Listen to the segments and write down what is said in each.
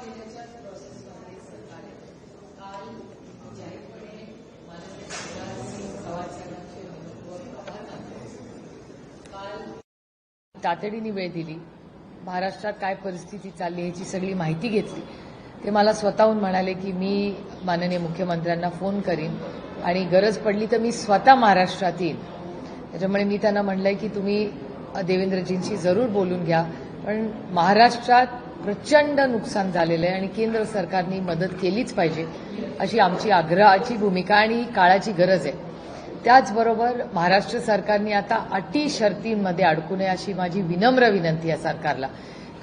महिन्याच्याच प्रोसेसमध्ये सरकार काल जाहीरपणे माननीय पवारसाहेबांचे काल तातडीने वेळ दिली, महाराष्ट्रात काय परिस्थिती चालली याची सगळी माहिती घेतली. ते मला स्वतःहून म्हणाले की मी माननीय मुख्यमंत्र्यांना फोन करीन आणि गरज पडली तर मी स्वतः महाराष्ट्रात येईन. त्याच्यामुळे मी त्यांना म्हणलंय की तुम्ही देवेंद्रजींशी जरूर बोलून घ्या, पण महाराष्ट्रात प्रचंड नुकसान झालेलं आहे आणि केंद्र सरकारने मदत केलीच पाहिजे अशी आमची आग्रहाची भूमिका आणि काळाची गरज आहे. त्याचबरोबर महाराष्ट्र सरकारने आता अटी शर्तींमध्ये अडकू नये अशी माझी विनम्र विनंती आहे सरकारला.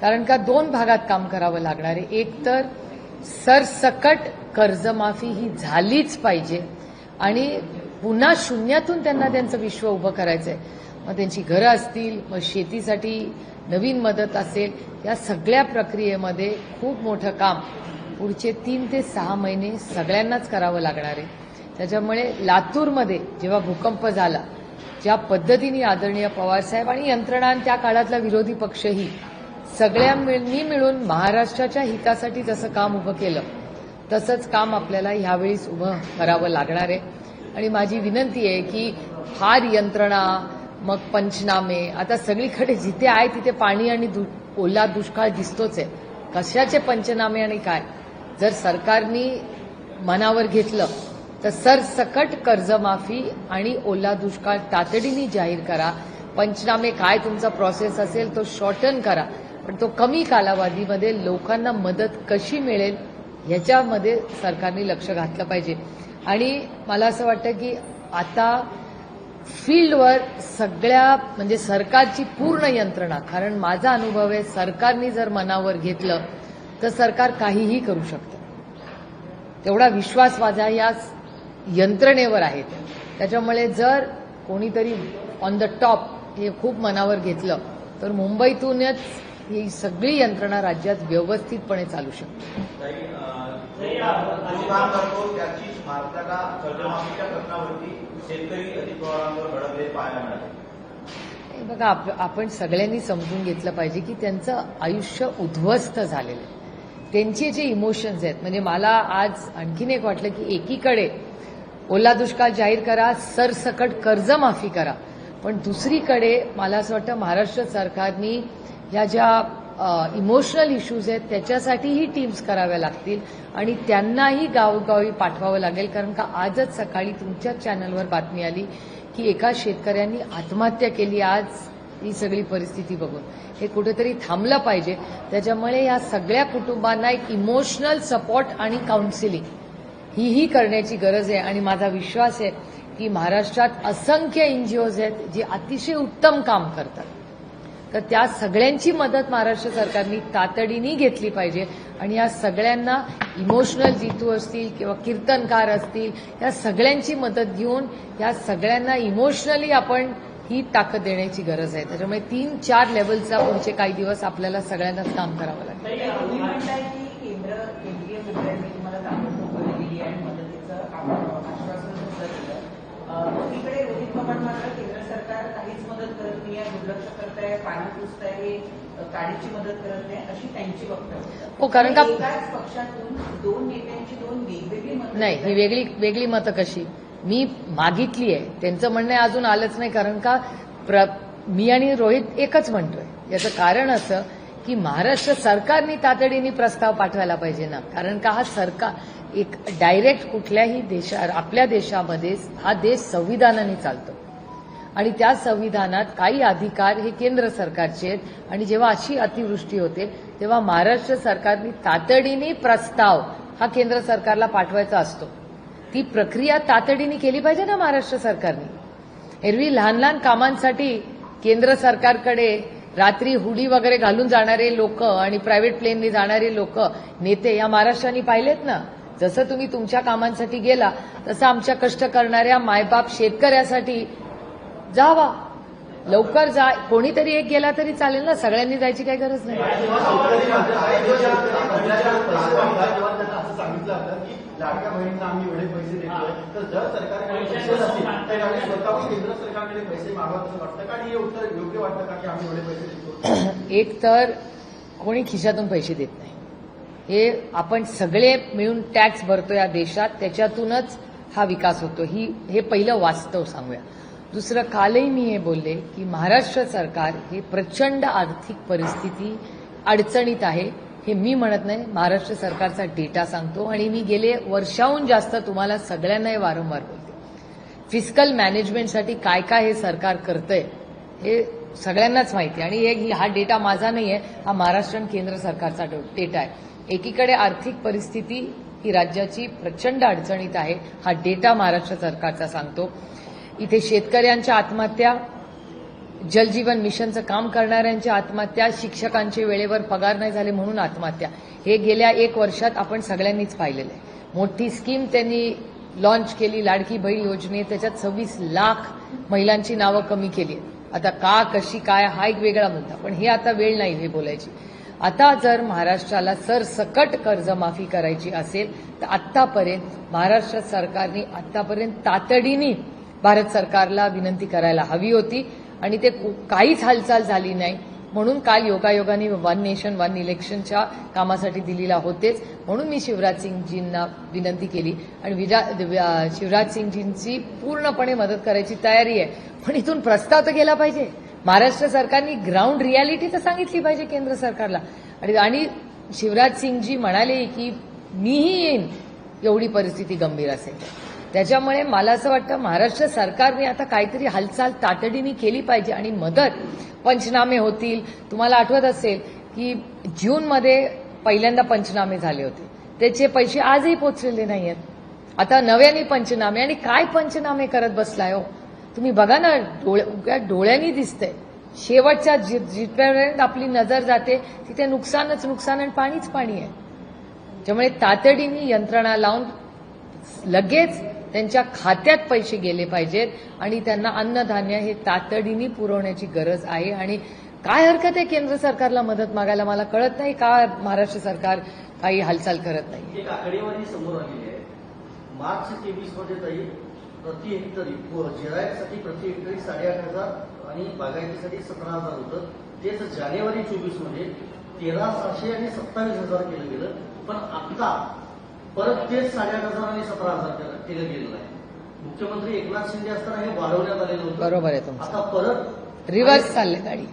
कारण का दोन भागात काम करावं लागणार आहे. एक तर सरसकट कर्जमाफी ही झालीच पाहिजे आणि पुन्हा शून्यातून त्यांना त्यांचं विश्व उभं करायचं आहे. मग त्यांची घरं असतील, मग शेतीसाठी नवीन मदत असेल, या सगळ्या प्रक्रियेमध्ये खूप मोठं काम पुढचे 3 ते 6 महिने सगळ्यांनाच करावं लागणार आहे. त्याच्यामुळे लातूरमध्ये जेव्हा भूकंप झाला, ज्या पद्धतीने आदरणीय पवारसाहेब आणि यंत्रणा आणि त्या काळातला विरोधी पक्षही सगळ्यांनी मिळून महाराष्ट्राच्या हितासाठी जसं काम उभं केलं तसंच काम आपल्याला ह्यावेळीच उभं करावं लागणार आहे. आणि माझी विनंती आहे की फार यंत्रणा, मग पंचनामे, आता सगळीकडे जिथे आहे तिथे पाणी आणि ओला दुष्काळ दिसतोच आहे. कशाचे पंचनामे आणि काय? जर सरकारने मनावर घेतलं तर सरसकट कर्जमाफी आणि ओला दुष्काळ तातडीने जाहीर करा. पंचनामे काय तुमचा प्रोसेस असेल तो शॉर्टन करा, पण तो कमी कालावधीमध्ये लोकांना मदत कशी मिळेल ह्याच्यामध्ये सरकारने लक्ष घातलं पाहिजे. आणि मला असं वाटतं की आता फील्डवर सगळ्या म्हणजे सरकारची पूर्ण यंत्रणा, कारण माझा अनुभव आहे सरकारने जर मनावर घेतलं तर सरकार काहीही करू शकतं. तेवढा विश्वास माझा या यंत्रणेवर आहे. त्याच्यामुळे जर कोणीतरी ऑन द टॉप हे खूप मनावर घेतलं तर मुंबईतूनच ही सगळी यंत्रणा राज्यात व्यवस्थितपणे चालू शकते. बघा, आपण सगळ्यांनी समजून घेतलं पाहिजे की त्यांचं आयुष्य उद्ध्वस्त झालेलं आहे. त्यांचे जे इमोशन्स आहेत, म्हणजे मला आज आणखीन एक वाटलं की एकीकडे ओला दुष्काळ जाहीर करा, सरसकट कर्जमाफी करा, पण दुसरीकडे मला असं वाटतं महाराष्ट्र सरकारनी या ज्या इमोशनल इश्यूज आहेत त्याच्यासाठीही टीम्स कराव्या लागतील आणि त्यांनाही गावोगावी पाठवावं लागेल. कारण का आजच सकाळी तुमच्याच चॅनलवर बातमी आली की एका शेतकऱ्यांनी आत्महत्या केली. आज ही सगळी परिस्थिती बघून हे कुठेतरी थांबलं पाहिजे. त्याच्यामुळे या सगळ्या कुटुंबांना एक इमोशनल सपोर्ट आणि काउन्सिलिंग ही करण्याची गरज आहे. आणि माझा विश्वास आहे की महाराष्ट्रात असंख्य एनजीओज आहेत जे अतिशय उत्तम काम करतात, तर त्या सगळ्यांची मदत महाराष्ट्र सरकारने तातडीने घेतली पाहिजे. आणि या सगळ्यांना इमोशनल जितू असतील किंवा कीर्तनकार असतील, या सगळ्यांची मदत घेऊन या सगळ्यांना इमोशनली आपण ही ताकद देण्याची गरज आहे. त्याच्यामुळे 3-4 लेव्हलचा पुढचे काही दिवस आपल्याला सगळ्यांनाच काम करावं लागेल. केंद्रीय मंत्र्यांनी तुम्हाला ताबडतोब दिली आणि मदतीचं आश्वासन दिलं. दुसरीकडे रोहित पवार मात्र केंद्र सरकार काहीच मदत करत नाही, दुर्लक्ष करत आहे, पाणी पुसत आहे, काळीची मदत करत नाही, अशी त्यांची वक्तव्य. हो, कारण का एकाच पक्षातून 2 नेत्यांची 2 वेगवेगळी मतं. नाही, ही वेगळी मतं कशी? मी मागितली आहे, त्यांचं म्हणणं अजून आलंच नाही. कारण का मी आणि रोहित एकच म्हणतोय. याचं कारण असं की महाराष्ट्र सरकारने तातडीने प्रस्ताव पाठवायला पाहिजे ना. कारण का हा सरकार एक डायरेक्ट कुठल्याही आपल्या देशामध्ये हा देश संविधानाने चालतो आणि त्या संविधानात काही अधिकार हे केंद्र सरकारचे आहेत. आणि जेव्हा अशी अतिवृष्टी होते तेव्हा महाराष्ट्र सरकारने तातडीने प्रस्ताव हा केंद्र सरकारला पाठवायचा असतो. ती प्रक्रिया तातडीने केली पाहिजे ना महाराष्ट्र सरकारने. एरवी लहान लहान कामांसाठी केंद्र सरकारकडे रात्री हुडी वगैरे घालून जाणारे लोक आणि प्रायव्हेट प्लेनने जाणारे लोक नेते या महाराष्ट्राने पाहिलेत ना. जसं तुम्ही तुमच्या कामांसाठी गेला तसं आमच्या कष्ट करणाऱ्या मायबाप शेतकऱ्यासाठी जावा, लवकर जा. कोणीतरी एक गेला तरी चालेल ना, सगळ्यांनी जायची काही गरज नाही. लाडक्या बहिणींना आम्ही एवढे पैसे देतोय, तर जर सरकारकडे पैसे नसतील तर स्वतःहून केंद्र सरकारकडे पैसे मागावं वाटतं का? आणि हे उत्तर योग्य वाटतं का की आम्ही एवढे पैसे देतो? एक तर कोणी खिशातून पैसे देत नाही, हे आपण सगळे मिळून टॅक्स भरतो या देशात, त्याच्यातूनच हा विकास होतो. हे पहिलं वास्तव सांगूया. दुसरं, कालही मी हे बोलले की महाराष्ट्र सरकार हे प्रचंड आर्थिक परिस्थिती अडचणीत आहे. हे मी म्हणत नाही, महाराष्ट्र सरकारचा डेटा सांगतो. आणि मी गेले वर्षाहून जास्त तुम्हाला सगळ्यांनाही वारंवार बोलते, फिस्कल मॅनेजमेंटसाठी काय काय हे सरकार करतंय हे सगळ्यांनाच माहिती आहे. आणि हा डेटा माझा नाही आहे, हा महाराष्ट्र आणि केंद्र सरकारचा डेटा आहे. एकीकडे आर्थिक परिस्थिती ही राज्याची प्रचंड अडचणीत आहे, हा डेटा महाराष्ट्र सरकारचा सांगतो. इथे शेतकऱ्यांच्या आत्महत्या, जलजीवन मिशनचं काम करणाऱ्यांच्या आत्महत्या, शिक्षकांचे वेळेवर पगार नाही झाले म्हणून आत्महत्या, हे गेल्या 1 वर्षात आपण सगळ्यांनीच पाहिलेलं आहे. मोठी स्कीम त्यांनी लॉन्च केली, लाडकी बहीण योजने, त्याच्यात 26 लाख महिलांची नावं कमी केली. आता का, कशी, काय, हा एक वेगळा मुद्दा, पण हे आता वेळ नाही हे बोलायची. आता जर महाराष्ट्राला सरसकट कर्जमाफी करायची असेल तर आत्तापर्यंत महाराष्ट्र सरकारने तातडीने भारत सरकारला विनंती करायला हवी होती आणि ते काहीच हालचाल झाली नाही. म्हणून काल योगायोगाने वन नेशन वन इलेक्शनच्या कामासाठी दिलेला होतेच. म्हणून मी शिवराज सिंगजींना विनंती केली आणि शिवराज सिंगजींची पूर्णपणे मदत करायची तयारी आहे. पण इथून प्रस्ताव तर गेला पाहिजे. महाराष्ट्र सरकारने ग्राउंड रियालिटी तर सांगितली पाहिजे केंद्र सरकारला. आणि शिवराज सिंगजी म्हणाले की मीही येईन एवढी परिस्थिती गंभीर असेल. त्याच्यामुळे मला असं वाटतं महाराष्ट्र सरकारने आता काहीतरी हालचाल तातडीने केली पाहिजे आणि मदत, पंचनामे होतील. तुम्हाला आठवत असेल की जूनमध्ये पहिल्यांदा पंचनामे झाले होते, त्याचे पैसे आजही पोचलेले नाहीयेत. आता नव्याने पंचनामे, आणि काय पंचनामे करत बसलाय हो तुम्ही. बघा ना, डोळ्यांनी दिसतंय. शेवटच्या जिथपर्यंत आपली नजर जाते तिथे नुकसानच नुकसान आणि पाणीच पाणी आहे. त्यामुळे तातडीने यंत्रणा लावून लगेच त्यांच्या खात्यात पैसे गेले पाहिजेत आणि त्यांना अन्नधान्य हे तातडीने पुरवण्याची गरज आहे. आणि काय हरकत आहे केंद्र सरकारला मदत मागायला, मला कळत नाही का महाराष्ट्र सरकार काही हालचाल करत नाही. एक आकडेवारी समोर आलेली आहे. मार्च 23 मध्ये तरी प्रति हेक्टरी जिरायतसाठी प्रति हेक्टरी 8,500 आणि बागायतीसाठी 17,000 होतं. तेच जानेवारी 24 मध्ये 13,600 आणि 27,000 केलं गेलं. पण आता परत तेच 8,500 आणि 17,000 केलं गेलेलं आहे. मुख्यमंत्री एकनाथ शिंदे असताना हे वाढवण्यात आलेलं होतं. बरोबर आहे तुमचं. आता परत रिव्हर्स चालले गाडी.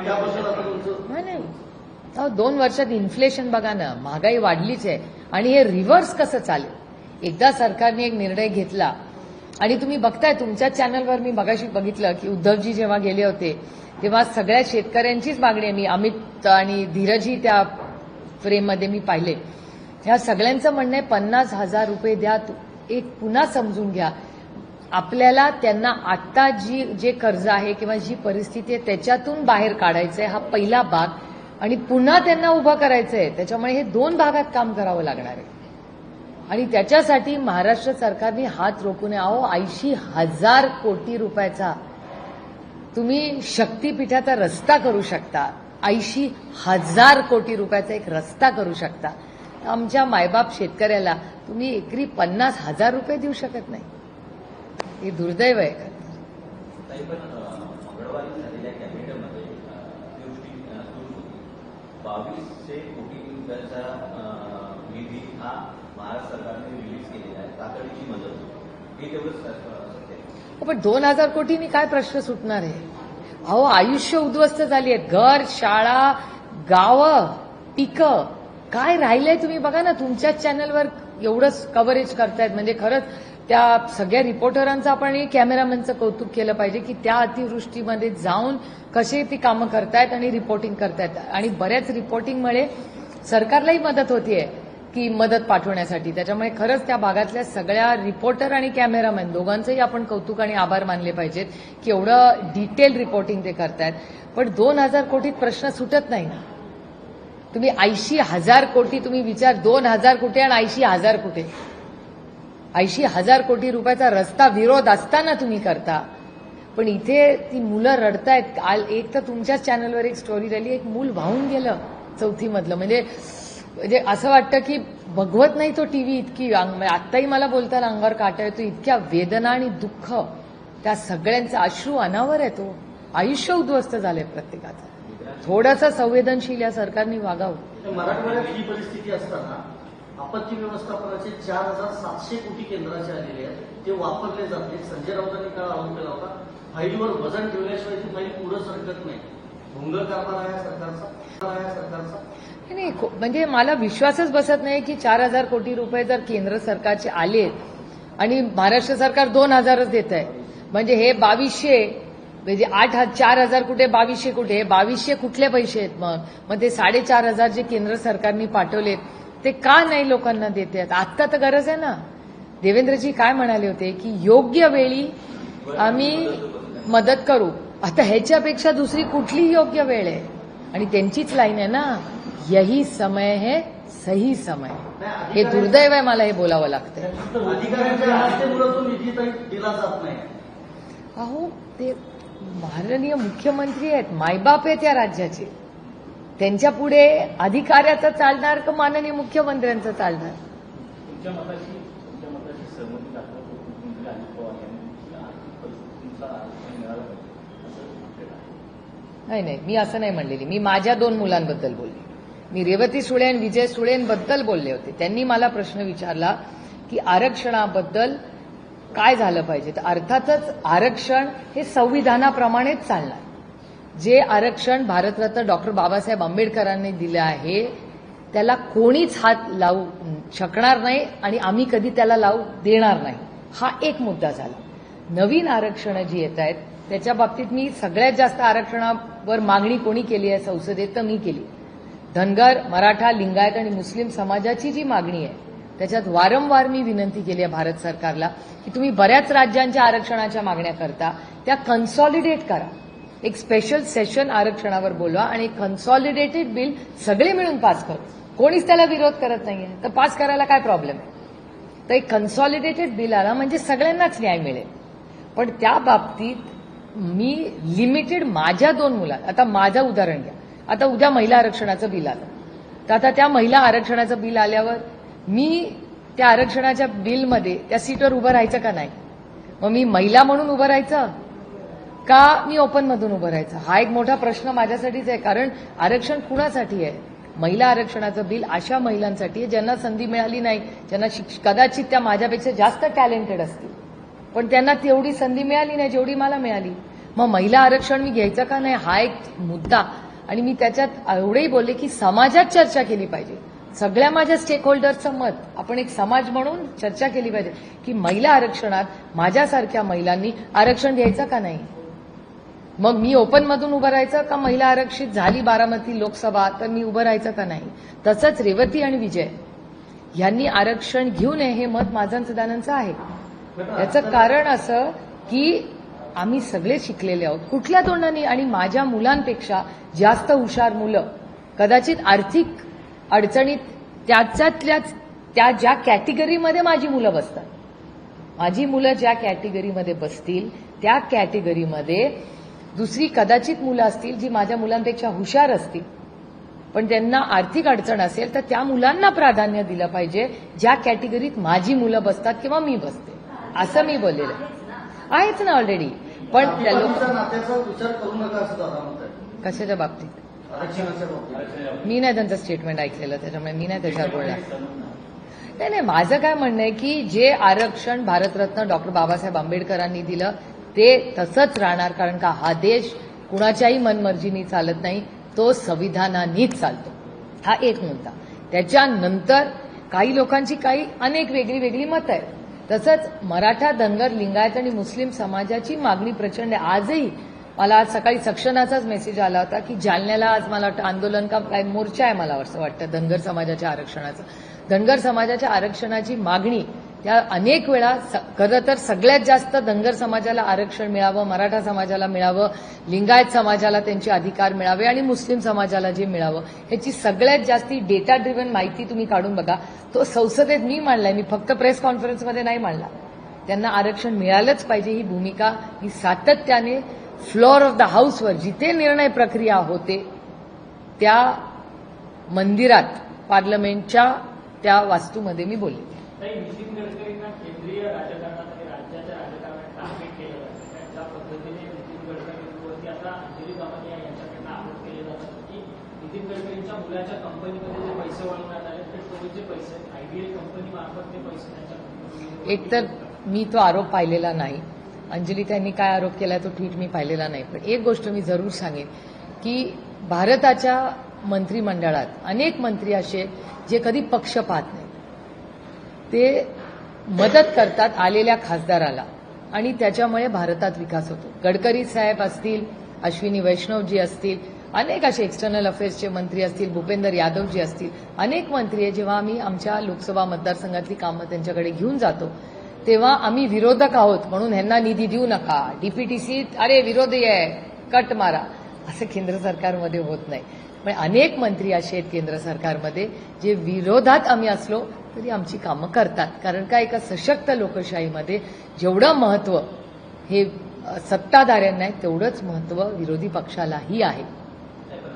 त्याबद्दल आता तुमचं नाही 2 वर्षात इन्फ्लेशन बघा ना, महागाई वाढलीच आहे आणि हे रिव्हर्स कसं चालेल. एकदा सरकारने एक निर्णय घेतला आणि तुम्ही बघताय तुमच्या चॅनलवर मी मगाशी बघितलं की उद्धवजी जेव्हा गेले होते तेव्हा सगळ्या शेतकऱ्यांचीच मागणी आहे. मी अमित आणि धीरजही त्या फ्रेममध्ये मी पाहिले. ह्या सगळ्यांचं म्हणणं आहे 50,000 रुपये द्या. एक पुन्हा समजून घ्या, आपल्याला त्यांना आत्ता जे कर्ज आहे किंवा जी परिस्थिती आहे त्याच्यातून बाहेर काढायचं आहे, हा पहिला भाग. आणि पुन्हा त्यांना उभं करायचं आहे. त्याच्यामुळे हे 2 भागात काम करावं लागणार आहे. आणि त्याच्यासाठी महाराष्ट्र सरकारने हात रोखू नये. 80,000 कोटी रुपयाचा तुम्ही शक्तीपीठाचा रस्ता करू शकता. 80,000 कोटी रुपयाचा एक रस्ता करू शकता. आमच्या मायबाप शेतकऱ्याला तुम्ही एकरी 50,000 रुपये देऊ शकत नाही. हे दुर्दैव आहे. मंगळवारी झालेल्या कॅबिनेटमध्ये 2200 कोटी रुपयाचा निधी हा महाराष्ट्र सरकारने रिलीज केलेला आहे. तातडीची मदत हे तेवढंच सत्य आहे. पण 2,000 कोटींनी काय प्रश्न सुटणार आहे. आयुष्य उद्ध्वस्त झाली आहेत. घर, शाळा, गावं, पिकं, काय राहिलंय तुम्ही बघा ना. तुमच्याच चॅनलवर एवढंच कव्हरेज करतायत. म्हणजे खरंच त्या सगळ्या रिपोर्टरांचं आपण कॅमेरामॅनचं कौतुक केलं पाहिजे की त्या अतिवृष्टीमध्ये जाऊन कसे ती कामं करतायत आणि रिपोर्टिंग करतायत. आणि बऱ्याच रिपोर्टिंगमुळे सरकारलाही मदत होतीये की मदत पाठवण्यासाठी. त्याच्यामुळे खरंच त्या भागातल्या सगळ्या रिपोर्टर आणि कॅमेरामॅन दोघांचंही आपण कौतुक आणि आभार मानले पाहिजेत की एवढं डिटेल रिपोर्टिंग ते करतायत. पण 2,000 कोटीत प्रश्न सुटत नाही ना. तुम्ही 80,000 कोटी तुम्ही विचार, 2,000 कुठे आणि 80,000 कुठे. 80,000 कोटी रुपयाचा रस्ता विरोध असताना तुम्ही करता. पण इथे ती मुलं रडतायत. काल एक तर तुमच्याच चॅनलवर एक स्टोरी राहिली, एक मूल वाहून गेलं 4थी मधलं. म्हणजे असं वाटतं की बघवत नाही तो टीव्ही. इतकी आत्ताही मला बोलताना अंगावर काटा येतो. इतक्या वेदना आणि दुःख त्या सगळ्यांचा अश्रू अनावर आहे. तो आयुष्य उद्ध्वस्त झालंय प्रत्येकाचं. थोडंसं संवेदनशील या सरकारने वागावं. तर मराठवाड्यात ही परिस्थिती असताना आपत्ती व्यवस्थापनाचे 4,700 कोटी केंद्राचे आलेले आहेत, ते वापरले जात नाहीत. संजय राऊतांनी काल आरोप केला होता, फाईलवर वजन ठेवल्याशिवाय ती फाईल पुढे सरकत नाही. भोंगळ कारभार आहे सरकारचा. नाही, म्हणजे मला विश्वासच बसत नाही की 4,000 कोटी रुपये जर केंद्र सरकारचे आले आणि महाराष्ट्र सरकार 2,000च देत आहे, म्हणजे हे 2,200 म्हणजे 4,000 कुठे 2,200 कुठे, हे 2,200 कुठले पैसे आहेत? मग ते 4,500 जे केंद्र सरकारने पाठवलेत ते का नाही लोकांना देते? आत्ता तर गरज आहे ना. देवेंद्रजी काय म्हणाले होते की योग्य वेळी आम्ही मदत करू. आता ह्याच्यापेक्षा दुसरी कुठली योग्य वेळ आहे? आणि त्यांचीच लाईन आहे ना, यही समय है सही समय. हे दुर्दैव आहे, मला हे बोलावं लागतंय. अधिकाऱ्यांच्या हस्तेमुळं निधी दिला जात नाही. अहो, ते माननीय मुख्यमंत्री आहेत, मायबाप आहेत या राज्याचे. त्यांच्या पुढे अधिकाऱ्याचं चालणार का माननीय मुख्यमंत्र्यांचं चालणार? तुमच्या मताशी सहमती दाखवत मुख्यमंत्री अजित पवार यांनी आर्थिक परिस्थितीनुसार आरक्षण मिळालं पाहिजे असं म्हटलेलं आहे. नाही, मी असं नाही म्हणलेली. मी माझ्या 2 मुलांबद्दल बोलले. मी रेवती सुळे आणि विजय सुळेंबद्दल बोलले होते. त्यांनी मला प्रश्न विचारला की आरक्षणाबद्दल काय झालं पाहिजे. तर अर्थातच आरक्षण हे संविधानाप्रमाणेच चालणार. जे आरक्षण भारतरत्न डॉक्टर बाबासाहेब आंबेडकरांनी दिलं आहे त्याला कोणीच हात लावू शकणार नाही आणि आम्ही कधी त्याला लावू देणार नाही. हा एक मुद्दा झाला. नवीन आरक्षणं जी येत आहेत त्याच्या बाबतीत मी सगळ्यात जास्त आरक्षणावर मागणी कोणी केली आहे संसदेत, तर मी केली. धनगर, मराठा, लिंगायत आणि मुस्लिम समाजाची जी मागणी आहे त्याच्यात वारंवार मी विनंती केली आहे भारत सरकारला की तुम्ही बऱ्याच राज्यांच्या आरक्षणाच्या मागण्या करता, त्या कन्सॉलिडेट करा. एक स्पेशल सेशन आरक्षणावर बोलवा आणि कन्सॉलिडेटेड बिल सगळे मिळून पास करू. कोणीच त्याला विरोध करत नाहीये, तर पास करायला काय प्रॉब्लेम आहे? तर एक कन्सॉलिडेटेड बिल आला म्हणजे सगळ्यांनाच न्याय मिळेल. पण त्या बाबतीत मी लिमिटेड माझ्या 2 मुलांना, आता माझं उदाहरण घ्या. आता उद्या महिला आरक्षणाचं बिल आलं, तर आता त्या महिला आरक्षणाचं बिल आल्यावर मी त्या आरक्षणाच्या बिलमध्ये त्या सीटवर उभं राहायचं का नाही? मग मी महिला म्हणून उभं राहायचं का मी ओपनमधून उभं राहायचं? हा एक मोठा प्रश्न माझ्यासाठीच आहे. कारण आरक्षण कुणासाठी आहे? महिला आरक्षणाचं बिल अशा महिलांसाठी आहे ज्यांना संधी मिळाली नाही, ज्यांना कदाचित त्या माझ्यापेक्षा जास्त टॅलेंटेड असतील पण त्यांना तेवढी संधी मिळाली नाही जेवढी मला मिळाली. मग महिला आरक्षण मी घ्यायचं का नाही हा एक मुद्दा. आणि मी त्याच्यात एवढंही बोलले की समाजात चर्चा केली पाहिजे. सगळ्या माझ्या स्टेक होल्डर्सचं मत आपण एक समाज म्हणून चर्चा केली पाहिजे की महिला आरक्षणात माझ्यासारख्या महिलांनी आरक्षण घ्यायचं का नाही. मग मी ओपनमधून उभं राहायचं का महिला आरक्षित झाली बारामती लोकसभा तर मी उभं राहायचं का नाही. तसंच रेवती आणि विजय यांनी आरक्षण घेऊ नये हे मत माझं सदानंदचं आहे. याचं कारण असं की आम्ही सगळे शिकलेले आहोत कुठल्या तोंडाने, आणि माझ्या मुलांपेक्षा जास्त हुशार मुलं कदाचित आर्थिक अडचणीत त्या ज्या कॅटेगरीमध्ये माझी मुलं बसतात, माझी मुलं ज्या कॅटेगरीमध्ये बसतील त्या कॅटेगरीमध्ये दुसरी कदाचित मुलं असतील जी माझ्या मुलांपेक्षा हुशार असतील पण त्यांना आर्थिक अडचण असेल तर त्या मुलांना प्राधान्य दिलं पाहिजे ज्या कॅटेगरीत माझी मुलं बसतात किंवा मी बसते. असं मी बोललेलं आहेच ना ऑलरेडी. पण त्या नात्याचा विचार करू नका असं दादा म्हणतात. कशाच्या बाबतीत? आरक्षणाच्या बाबतीत मी नाही त्यांचं स्टेटमेंट ऐकलेलं त्याच्यामुळे मी नाही त्याच्यावर बोलणार. नाही, माझं काय म्हणणं आहे की जे आरक्षण भारतरत्न डॉक्टर बाबासाहेब आंबेडकरांनी दिलं ते तसंच राहणार. कारण का हा देश कुणाच्याही मनमर्जीनी चालत नाही, तो संविधानानेच चालतो. हा एक मुद्दा. त्याच्यानंतर काही लोकांची अनेक वेगळी मतं आहेत. तसंच मराठा, धनगर, लिंगायत आणि मुस्लिम समाजाची मागणी प्रचंड आहे. आजही मला आज सकाळी सक्षनाचाच मेसेज आला होता की जालन्याला आज मला वाटतं आंदोलन का काय मोर्चा आहे मला असं वाटतं धनगर समाजाच्या आरक्षणाचं. धनगर समाजाच्या आरक्षणाची मागणी त्या अनेक वेळा खरं तर सगळ्यात जास्त धनगर समाजाला आरक्षण मिळावं, मराठा समाजाला मिळावं, लिंगायत समाजाला त्यांचे अधिकार मिळावे आणि मुस्लिम समाजाला जे मिळावं ह्याची सगळ्यात जास्ती डेटा ड्रिव्हन माहिती तुम्ही काढून बघा. तो संसदेत मी मांडलाय, मी फक्त प्रेस कॉन्फरन्समध्ये नाही मांडला. त्यांना आरक्षण मिळालंच पाहिजे ही भूमिका ही सातत्याने फ्लोअर ऑफ द हाऊसवर जिथे निर्णय प्रक्रिया होते त्या मंदिरात पार्लमेंटच्या त्या वास्तूमध्ये मी बोलले. नितीन गडकरींना केंद्रीय राजकारणात आणि राज्याच्या राजकारणात टार्गेट केलं जातं. ज्या पद्धतीने नितीन गडकरींवरती आता अंजली दमनिया यांच्याकडनं आरोप केले जातात नितीन गडकरींच्या मुलाच्या कंपनीमध्ये जे पैसे वळवण्यात आले ते टोलचे पैसे आयडीएल कंपनी मार्फत ते पैसे त्यांच्या कंपनीमध्ये एकतर मी तो आरोप पाहिलेला नाही. अंजली त्यांनी काय आरोप केला तो ट्विट मी पाहिलेला नाही. पण एक गोष्ट मी जरूर सांगेन की भारताच्या मंत्रिमंडळात अनेक मंत्री असे जे कधी पक्ष पाहत नाहीत. ते मदत करतात आलेल्या खासदाराला आणि त्याच्यामुळे भारतात विकास होतो. गडकरी साहेब असतील, अश्विनी वैष्णवजी असतील, अनेक असे एक्सटर्नल अफेअर्सचे मंत्री असतील, भूपेंदर यादवजी असतील, अनेक मंत्री आहे. जेव्हा आम्ही आमच्या लोकसभा मतदारसंघातली कामं त्यांच्याकडे घेऊन जातो तेव्हा आम्ही विरोधक आहोत म्हणून ह्यांना निधी देऊ नका, डीपीटीसी अरे विरोधी आहे कट मारा, असं केंद्र सरकारमध्ये होत नाही. पण अनेक मंत्री असे आहेत केंद्र सरकारमध्ये जे विरोधात आम्ही असलो तरी आमची कामं करतात. कारण का एका सशक्त लोकशाहीमध्ये जेवढं महत्व हे सत्ताधाऱ्यांना आहे तेवढंच महत्व विरोधी पक्षालाही आहे.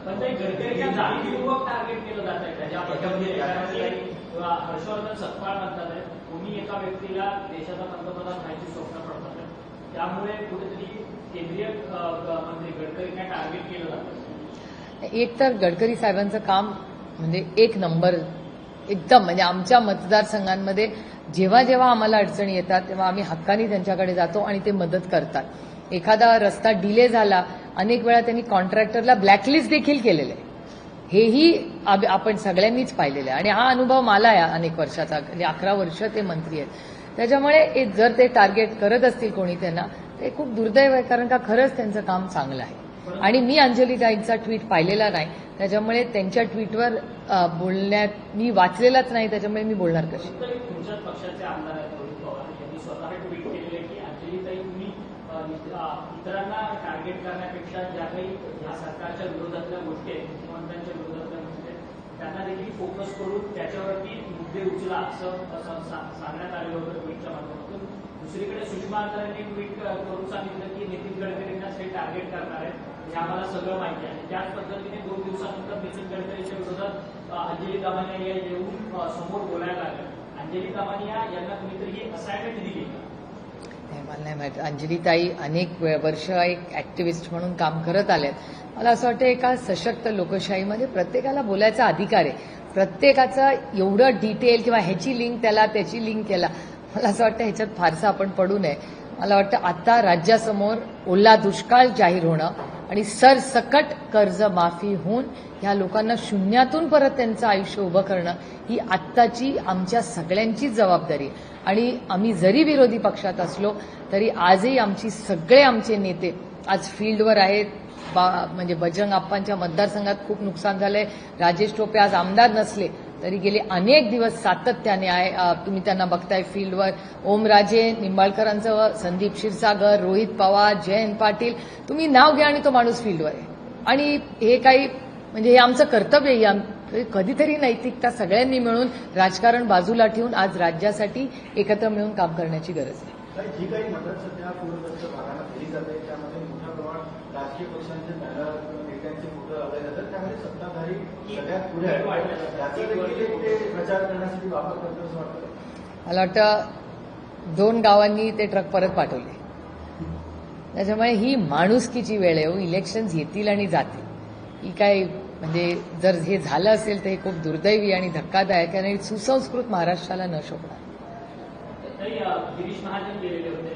पण ते गडकरींच्या जाणीवपूर्वक टार्गेट केलं जात आहे. त्याच्यामध्ये किंवा हर्षवर्धन सत्पाळ म्हणतात आहे कोणी एका व्यक्तीला देशाचा पंतप्रधान व्हायची स्वप्न पडतात आहे. त्यामुळे कुठेतरी केंद्रीय मंत्री गडकरींना टार्गेट केलं जातं. एक तर गडकरी साहेबांचं काम म्हणजे एक नंबर एकदम म्हणजे आमच्या मतदारसंघांमध्ये जेव्हा जेव्हा आम्हाला अडचणी येतात तेव्हा आम्ही हक्काने त्यांच्याकडे जातो आणि ते मदत करतात. एखादा रस्ता डिले झाला अनेक वेळा त्यांनी कॉन्ट्रॅक्टरला ब्लॅकलिस्ट देखील केलेलं आहे. हेही आपण सगळ्यांनीच पाहिलेलं आहे आणि हा अनुभव मला आहे अनेक वर्षाचा. म्हणजे 11 वर्ष ते मंत्री आहेत. त्याच्यामुळे जर ते टार्गेट करत असतील कोणी त्यांना ते खूप दुर्दैव आहे. कारण का खरंच त्यांचं काम चांगलं आहे. आणि मी अंजलीताईंचा ट्विट पाहिलेला नाही त्याच्यामुळे त्यांच्या ट्विटवर बोलण्यात मी वाचलेलाच नाही त्याच्यामुळे मी बोलणार कशी. तुमच्याच पक्षाचे आमदार आहेत रोहित पवार यांनी स्वतः ट्विट केलेले की अंजलीताई तुम्ही इतरांना टार्गेट करण्यापेक्षा ज्या काही या सरकारच्या विरोधातल्या गोष्टी आहेत मुख्यमंत्र्यांच्या विरोधातल्या गोष्टी आहेत त्यांना देखील फोकस करून त्याच्यावरती मुद्दे उचला असं सांगण्यात आलेलं होतं ट्विटच्या माध्यमातून. दुसरीकडे सुषमा अंधारेंनी ट्विट करून सांगितलं की नितीन गडकरींनाच हे टार्गेट करणार आहे हे आम्हाला सगळं माहिती आहे. त्याच पद्धतीने 2 दिवसानंतर नितीन गडकरींच्या विरोधात अंजली दामानिया येऊन समोर बोलायला लागलं. अंजली दामानिया यांना कुणीतरी असाइनमेंट दिली का? मला नाही माहिती. अंजलीताई अनेक वर्ष एक ऍक्टिव्हिस्ट म्हणून काम करत आल्यात. मला असं वाटतं एका सशक्त लोकशाहीमध्ये प्रत्येकाला बोलायचा अधिकार आहे. प्रत्येकाचा एवढं डिटेल किंवा ह्याची लिंक त्याला त्याची लिंक केला मला असं वाटतं ह्याच्यात फारसं आपण पडू नये. मला वाटतं आता राज्यासमोर ओला दुष्काळ जाहीर होणं आणि सरसकट कर्जमाफी होऊन ह्या लोकांना शून्यातून परत त्यांचं आयुष्य उभं करणं ही आत्ताची आमच्या सगळ्यांचीच जबाबदारी आहे. आणि आम्ही जरी विरोधी पक्षात असलो तरी आजही आमचे नेते आज फील्डवर आहेत. म्हणजे बजरंग अप्पांच्या मतदारसंघात खूप नुकसान झालंय. राजेश टोपे आज आमदार नसले तरी गेले अनेक दिवस सातत्याने आहे. तुम्ही त्यांना बघताय फील्डवर. ओमराजे निंबाळकरांचं, संदीप क्षीरसागर, रोहित पवार, जयंत पाटील, तुम्ही नाव घ्या आणि तो माणूस फील्डवर आहे. आणि हे काही म्हणजे हे आमचं कर्तव्य आहे. कधीतरी नैतिकता सगळ्यांनी मिळून राजकारण बाजूला ठेवून आज राज्यासाठी एकत्र मिळून काम करण्याची गरज आहे. जी काही मदत सध्या पूरग्रस्त भागाला दिली जाते त्यामध्ये मोठ्या प्रमाणात राजकीय पक्षांचे नेत्यांचे फोटो लावले जातात. त्यामध्ये सत्ताधारी सगळ्यात पुढे आहेत. त्याचा देखील ते प्रचार करण्यासाठी वापर करतो असं वाटतं. मला वाटतं 2 गावांनी ते ट्रक परत पाठवले. त्याच्यामुळे ही माणुसकीची वेळ आहे. इलेक्शन्स येतील आणि जातील. ही काय म्हणजे जर हे झालं असेल तर हे खूप दुर्दैवी आणि धक्कादायक आणि सुसंस्कृत महाराष्ट्राला न शोभणार. गिरीश महाजन गेलेले होते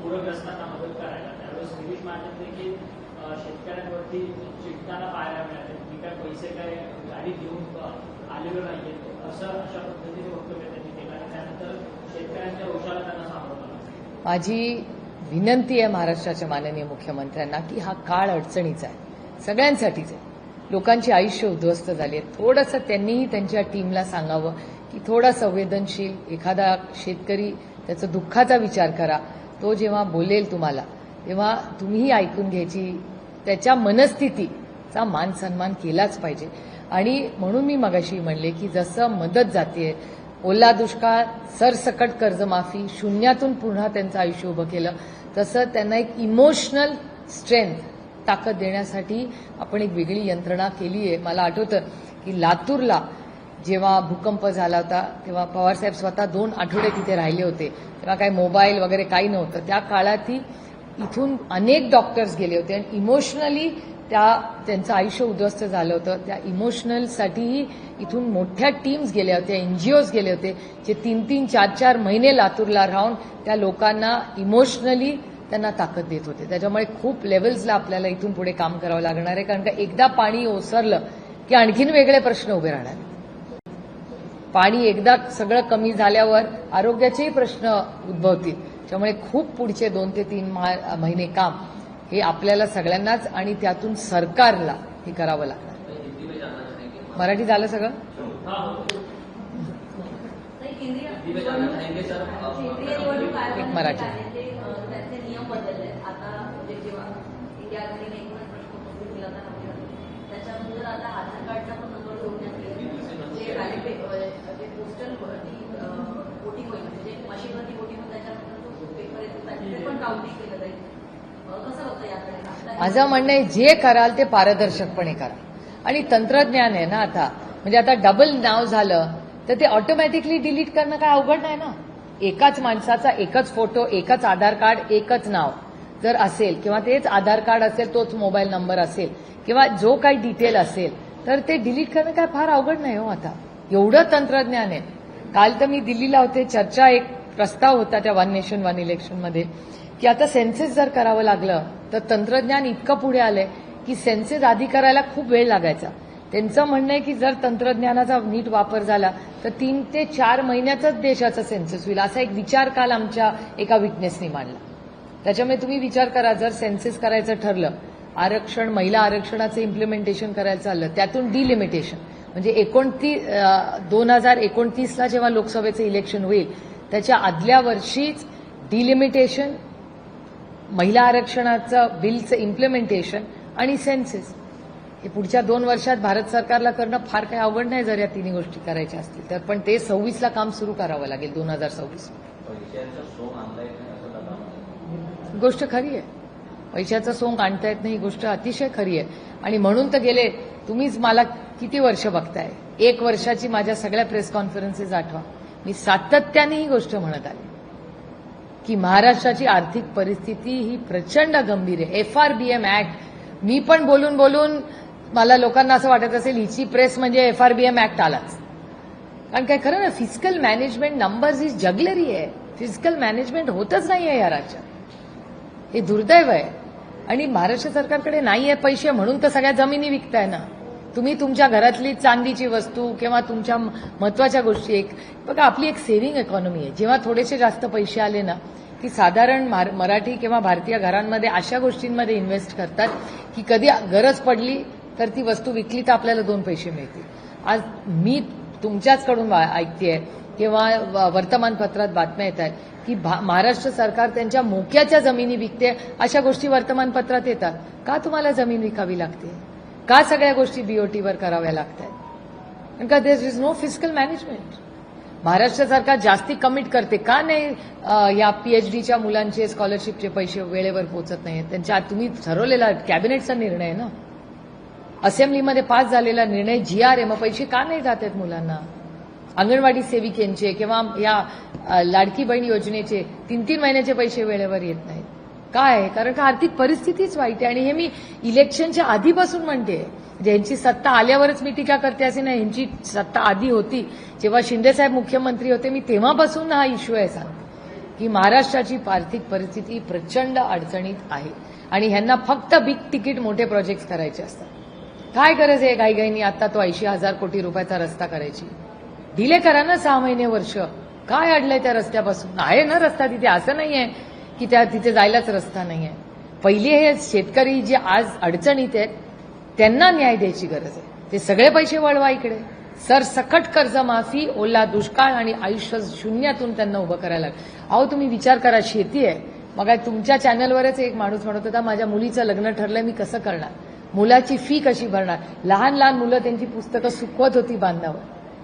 पूरग्रस्तांना मदत करायला. त्यावेळेस गिरीश महाजन देखील शेतकऱ्यांवरती चिडताना पाहायला मिळाले. मी काय पैसे काय गाडी घेऊन आलेलो नाहीये असं अशा पद्धतीने वक्तव्य त्यांनी केलं आणि त्यानंतर शेतकऱ्यांच्या रोषाला त्यांना सामोरं जावं. माझी विनंती आहे महाराष्ट्राच्या माननीय मुख्यमंत्र्यांना की हा काळ अडचणीचा आहे. सगळ्यांसाठीच आहे. लोकांची आयुष्य उद्ध्वस्त झाली आहेत. थोडंसं त्यांनीही त्यांच्या टीमला सांगावं की थोडा संवेदनशील एखादा शेतकरी त्याचा दुःखाचा विचार करा. तो जेव्हा बोलेल तुम्हाला तेव्हा तुम्हीही ऐकून घ्यायची. त्याच्या मनस्थितीचा मान सन्मान केलाच पाहिजे. आणि म्हणून मी मगाशी म्हणले की जसं मदत जाते ओला दुष्काळ, सरसकट कर्जमाफी, शून्यातून पुन्हा त्यांचं आयुष्य उभं केलं तसं त्यांना एक इमोशनल स्ट्रेंथ ताकद देण्यासाठी आपण एक वेगळी यंत्रणा केली आहे. मला आठवतं की लातूरला जेव्हा भूकंप झाला होता तेव्हा पवारसाहेब स्वतः 2 आठवडे तिथे राहिले होते. तेव्हा काही मोबाईल वगैरे काही नव्हतं. त्या काळातही इथून अनेक डॉक्टर्स गेले होते आणि इमोशनली त्यांचं आयुष्य उद्ध्वस्त झालं होतं. त्या इमोशनलसाठीही इथून मोठ्या टीम्स गेल्या होत्या, एनजीओज गेले होते, जे 3-3, 4-4 महिने लातूरला राहून त्या लोकांना इमोशनली त्यांना ताकद देत होते. त्याच्यामुळे खूप लेव्हल्सला आपल्याला इथून पुढे काम करावं लागणार आहे, कारण का एकदा पाणी ओसरलं की आणखीन वेगळे प्रश्न उभे राहणार. पाणी एकदा सगळं कमी झाल्यावर आरोग्याचेही प्रश्न उद्भवतील. त्यामुळे खूप पुढचे 2 ते 3 महिने काम हे आपल्याला सगळ्यांनाच आणि त्यातून सरकारला हे करावं लागणार. मराठी झालं सगळं? एक मराठी. त्याचे नियम बदलले आता, जेव्हा इंडिया आघाडीने एकूणच प्रश्न उपस्थित केला होता त्याच्यानंतर आता आधार कार्डचा पण नंबर जोडण्यात येईल. जे पोस्टल वोटिंग होईल, म्हणजे मशीनवरती वोटिंग होईल, त्याच्यानंतर जो पेपर येतो ते पण काउंटिंग केलं जाईल. कसं होतं याकडे? माझं म्हणणं आहे जे कराल ते पारदर्शकपणे करा. आणि तंत्रज्ञान आहे ना आता, म्हणजे आता डबल नाव झालं तर ते ऑटोमॅटिकली डिलीट करणं काय अवघड नाही ना. एकाच माणसाचा एकच फोटो, एकच आधार कार्ड, एकच नाव जर असेल किंवा तेच आधार कार्ड असेल, तोच मोबाईल नंबर असेल किंवा जो काही डिटेल असेल तर ते डिलीट करणं काय फार अवघड नाही हो. आता एवढं तंत्रज्ञान आहे. काल तर मी दिल्लीला होते, चर्चा एक प्रस्ताव होता त्या वन नेशन वन इलेक्शनमध्ये की आता सेन्सेस जर करावं लागलं तर तंत्रज्ञान इतकं पुढे आलंय की सेन्सेस आधी करायला खूप वेळ लागायचा. त्यांचं म्हणणं आहे की जर तंत्रज्ञानाचा नीट वापर झाला तर 3 ते 4 महिन्यातच देशाचा सेन्सस होईल, असा एक विचार काल आमच्या एका विटनेसनी मांडला. त्याच्यामुळे तुम्ही विचार करा, जर सेन्सस करायचं ठरलं, आरक्षण, महिला आरक्षणाचं इम्प्लिमेंटेशन करायचं चाललं, त्यातून डिलिमिटेशन म्हणजे 2029ला जेव्हा लोकसभेचं इलेक्शन होईल त्याच्या आदल्या वर्षीच डिलिमिटेशन, महिला आरक्षणाचं बिलचं इम्प्लिमेंटेशन आणि सेन्सस हे पुढच्या 2 वर्षात भारत सरकारला करणं फार काही अवघड नाही जर या तिन्ही गोष्टी करायच्या असतील तर. पण ते 26ला काम सुरू करावं लागेल, 2026. गोष्ट खरी आहे, पैशाचं सोंग आणता येत नाही, ही गोष्ट अतिशय खरी आहे. आणि म्हणून तर गेले, तुम्हीच मला किती वर्ष बघताय, 1 वर्षाची माझ्या सगळ्या प्रेस कॉन्फरन्सेस आठवा, मी सातत्याने ही गोष्ट म्हणत आली की महाराष्ट्राची आर्थिक परिस्थिती ही प्रचंड गंभीर आहे. FRBM ऍक्ट, मी पण बोलून बोलून मला लोकांना असं वाटत असेल हिची प्रेस म्हणजे FRBM ऍक्ट आलाच. कारण काय खरं ना, फिजिकल मॅनेजमेंट नंबर्स ही जगलरी आहे. फिजिकल मॅनेजमेंट होतच नाहीये या राज्यात, हे दुर्दैव आहे. आणि महाराष्ट्र सरकारकडे नाहीये पैसे म्हणून तर सगळ्या जमिनी विकताय ना. तुम्ही तुमच्या घरातली चांदीची वस्तू किंवा तुमच्या महत्वाच्या गोष्टी, एक बघा आपली एक सेव्हिंग इकॉनॉमी आहे. जेव्हा थोडेसे जास्त पैसे आले ना की साधारण मराठी किंवा भारतीय घरांमध्ये अशा गोष्टींमध्ये इन्व्हेस्ट करतात की कधी गरज पडली तर ती वस्तू विकली तर आपल्याला 2 पैसे मिळतील. आज मी तुमच्याचकडून ऐकतेय किंवा वर्तमानपत्रात बातम्या येत आहेत की महाराष्ट्र सरकार त्यांच्या मोक्याच्या जमिनी विकते, अशा गोष्टी वर्तमानपत्रात येतात. का तुम्हाला जमीन विकावी लागते? का सगळ्या गोष्टी BOTवर कराव्या लागतात? कारण का there is no physical management. Maharashtra सरकार जास्ती कमिट करते का नाही या PhDच्या मुलांचे स्कॉलरशिपचे पैसे वेळेवर पोहोचत नाहीत? त्यांच्या तुम्ही ठरवलेला कॅबिनेटचा निर्णय आहे ना, असेंब्लीमध्ये पास झालेला निर्णय, GR आहे, मग पैसे का नाही जात आहेत मुलांना? अंगणवाडी सेविकेंचे किंवा या लाडकी बहीण योजनेचे 3-3 महिन्याचे पैसे वेळेवर येत नाहीत. काय? कारण का आर्थिक परिस्थितीच वाईट आहे. आणि हे मी इलेक्शनच्या आधीपासून म्हणते, ज्यांची सत्ता आल्यावरच मी टीका करते असे नाही, यांची सत्ता आधी होती जेव्हा शिंदेसाहेब मुख्यमंत्री होते, मी तेव्हापासून हा इश्यू आहे सांगते की महाराष्ट्राची आर्थिक परिस्थिती प्रचंड अडचणीत आहे आणि ह्यांना फक्त बिग तिकीट मोठे प्रोजेक्ट करायचे असतात. काय गरज आहे घाईघाईनी आता तो 80,000 कोटी रुपयाचा रस्ता करायची? डिले करा ना 6 महिने, वर्ष. काय अडलंय त्या रस्त्यापासून? आहे ना रस्ता तिथे, असं नाहीये की तिथे जायलाच रस्ता नाहीये. पहिली हे शेतकरी जे आज अडचणीत आहेत त्यांना न्याय द्यायची गरज आहे. ते सगळे पैसे वळवा इकडे, सरसकट कर्जमाफी, ओला दुष्काळ आणि आयुष्य शून्यातून त्यांना उभं करायला लागेल. अहो तुम्ही विचार करा, शेती आहे. मग तुमच्या चॅनलवरच एक माणूस म्हणत होता माझ्या मुलीचं लग्न ठरलंय, मी कसं करणार, मुलाची फी कशी भरणार? लहान लहान मुलं त्यांची पुस्तकं सुकवत होती बांधावर,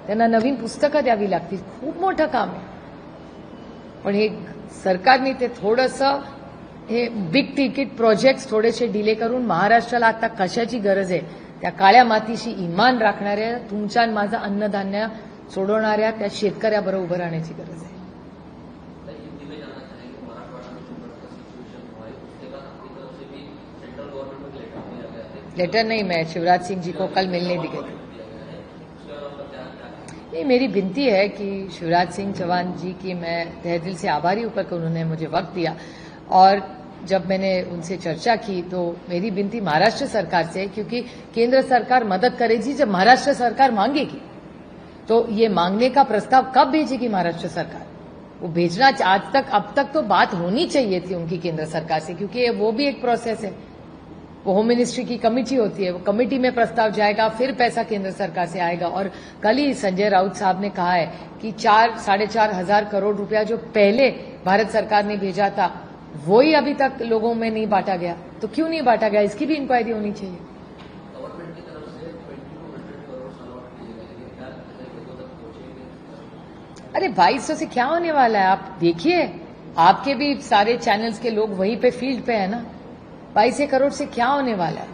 त्यांना नवीन पुस्तकं द्यावी लागतील. खूप मोठं काम आहे. पण हे सरकारने ते थोडंसं हे बिग तिकीट प्रोजेक्ट थोडेसे डिले करून महाराष्ट्राला आता कशाची गरज आहे, त्या काळ्या मातीशी इमान राखणाऱ्या, तुमच्या माझं अन्नधान्य सोडवणाऱ्या त्या शेतकऱ्याबरोबर उभं राहण्याची गरज आहे. लेटर नहीं, मैं शिवराज सिंह जी को कल मिलने भी गई। ये मेरी विनती है कि शिवराज सिंह चौहान जी की मैं तहे दिल से आभारी हूं कि उन्होंने मुझे वक्त दिया, और जब मैंने उनसे चर्चा की तो मेरी विनती महाराष्ट्र सरकार से है, क्योंकि केंद्र सरकार मदद करेगी जब महाराष्ट्र सरकार मांगेगी। तो ये मांगने का प्रस्ताव कब भेजेगी महाराष्ट्र सरकार? वो भेजना आज तक, अब तक तो बात होनी चाहिए थी उनकी केंद्र सरकार से, क्योंकि वो भी एक प्रोसेस है। वो होम मिनिस्ट्री की कमेटी होती है, वो कमेटी में प्रस्ताव जाएगा, फिर पैसा केंद्र सरकार से आएगा। और कल ही संजय राउत साहब ने कहा है कि 4-4.5 हजार करोड़ रुपया जो पहले भारत सरकार ने भेजा था वो ही अभी तक लोगों में नहीं बांटा गया। तो क्यों नहीं बांटा गया, इसकी भी इंक्वायरी होनी चाहिए। गवर्नमेंट की तरफ से 2200 करोड़ अलॉट किए गए, लेकिन क्या लोगों तक पहुंचेंगे? अरे 2200 से क्या होने वाला है? आप देखिए, आपके भी सारे चैनल्स के लोग वहीं पे फील्ड पे है ना। 22 करोड़ से क्या होने वाला है?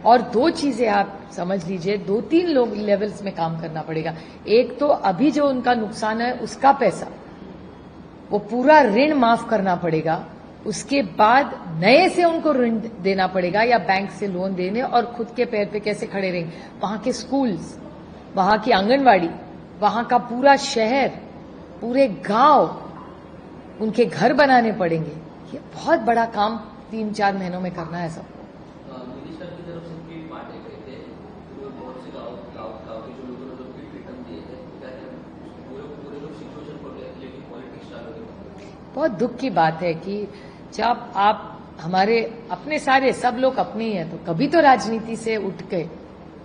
और दो चीजें आप समझ लीजिए, 2-3 लोग लेवल्स में काम करना पड़ेगा। एक तो अभी जो उनका नुकसान है उसका पैसा, वो पूरा ऋण माफ करना पड़ेगा। उसके बाद नए से उनको ऋण देना पड़ेगा या बैंक से लोन देने, और खुद के पैर पे कैसे खड़े रहेंगे। वहां के स्कूल्स, वहां की आंगनवाड़ी, वहां का पूरा शहर, पूरे गांव, उनके घर बनाने पड़ेंगे। ये बहुत बड़ा काम 3-4 महीनों में करना है सबको। मिनिस्टर की तरफ से किट बांटे गए थे, तो बहुत से गाँव के जो लोगों ने किट रिटर्न दिए थे, पूरे लोग सिचुएशन पर गए, लेकिन पॉलिटिक्स स्टार्ट हो गई। बहुत दुख की बात है कि जब आप हमारे अपने सारे सब लोग अपने ही हैं, तो कभी तो राजनीति से उठ के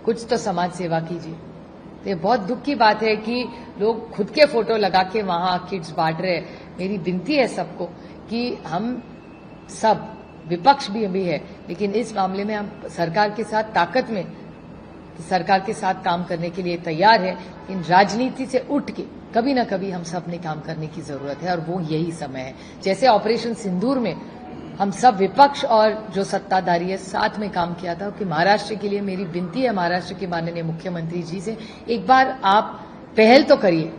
कुछ तो समाज सेवा कीजिए। तो ये बहुत दुख की बात है कि लोग खुद के फोटो लगा के वहां किट्स बांट रहे। मेरी विनती है सबको कि हम सब, विपक्ष भी है, लेकिन इस मामले में हम सरकार के साथ ताकत में, सरकार के साथ काम करने के लिए तैयार है। इन राजनीति से उठ के कभी ना कभी हम सब ने काम करने की जरूरत है, और वो यही समय है। जैसे ऑपरेशन सिंदूर में हम सब विपक्ष और जो सत्ताधारी है साथ में काम किया था, कि महाराष्ट्र के लिए मेरी विनती है महाराष्ट्र के माननीय मुख्यमंत्री जी से, एक बार आप पहल तो करिए,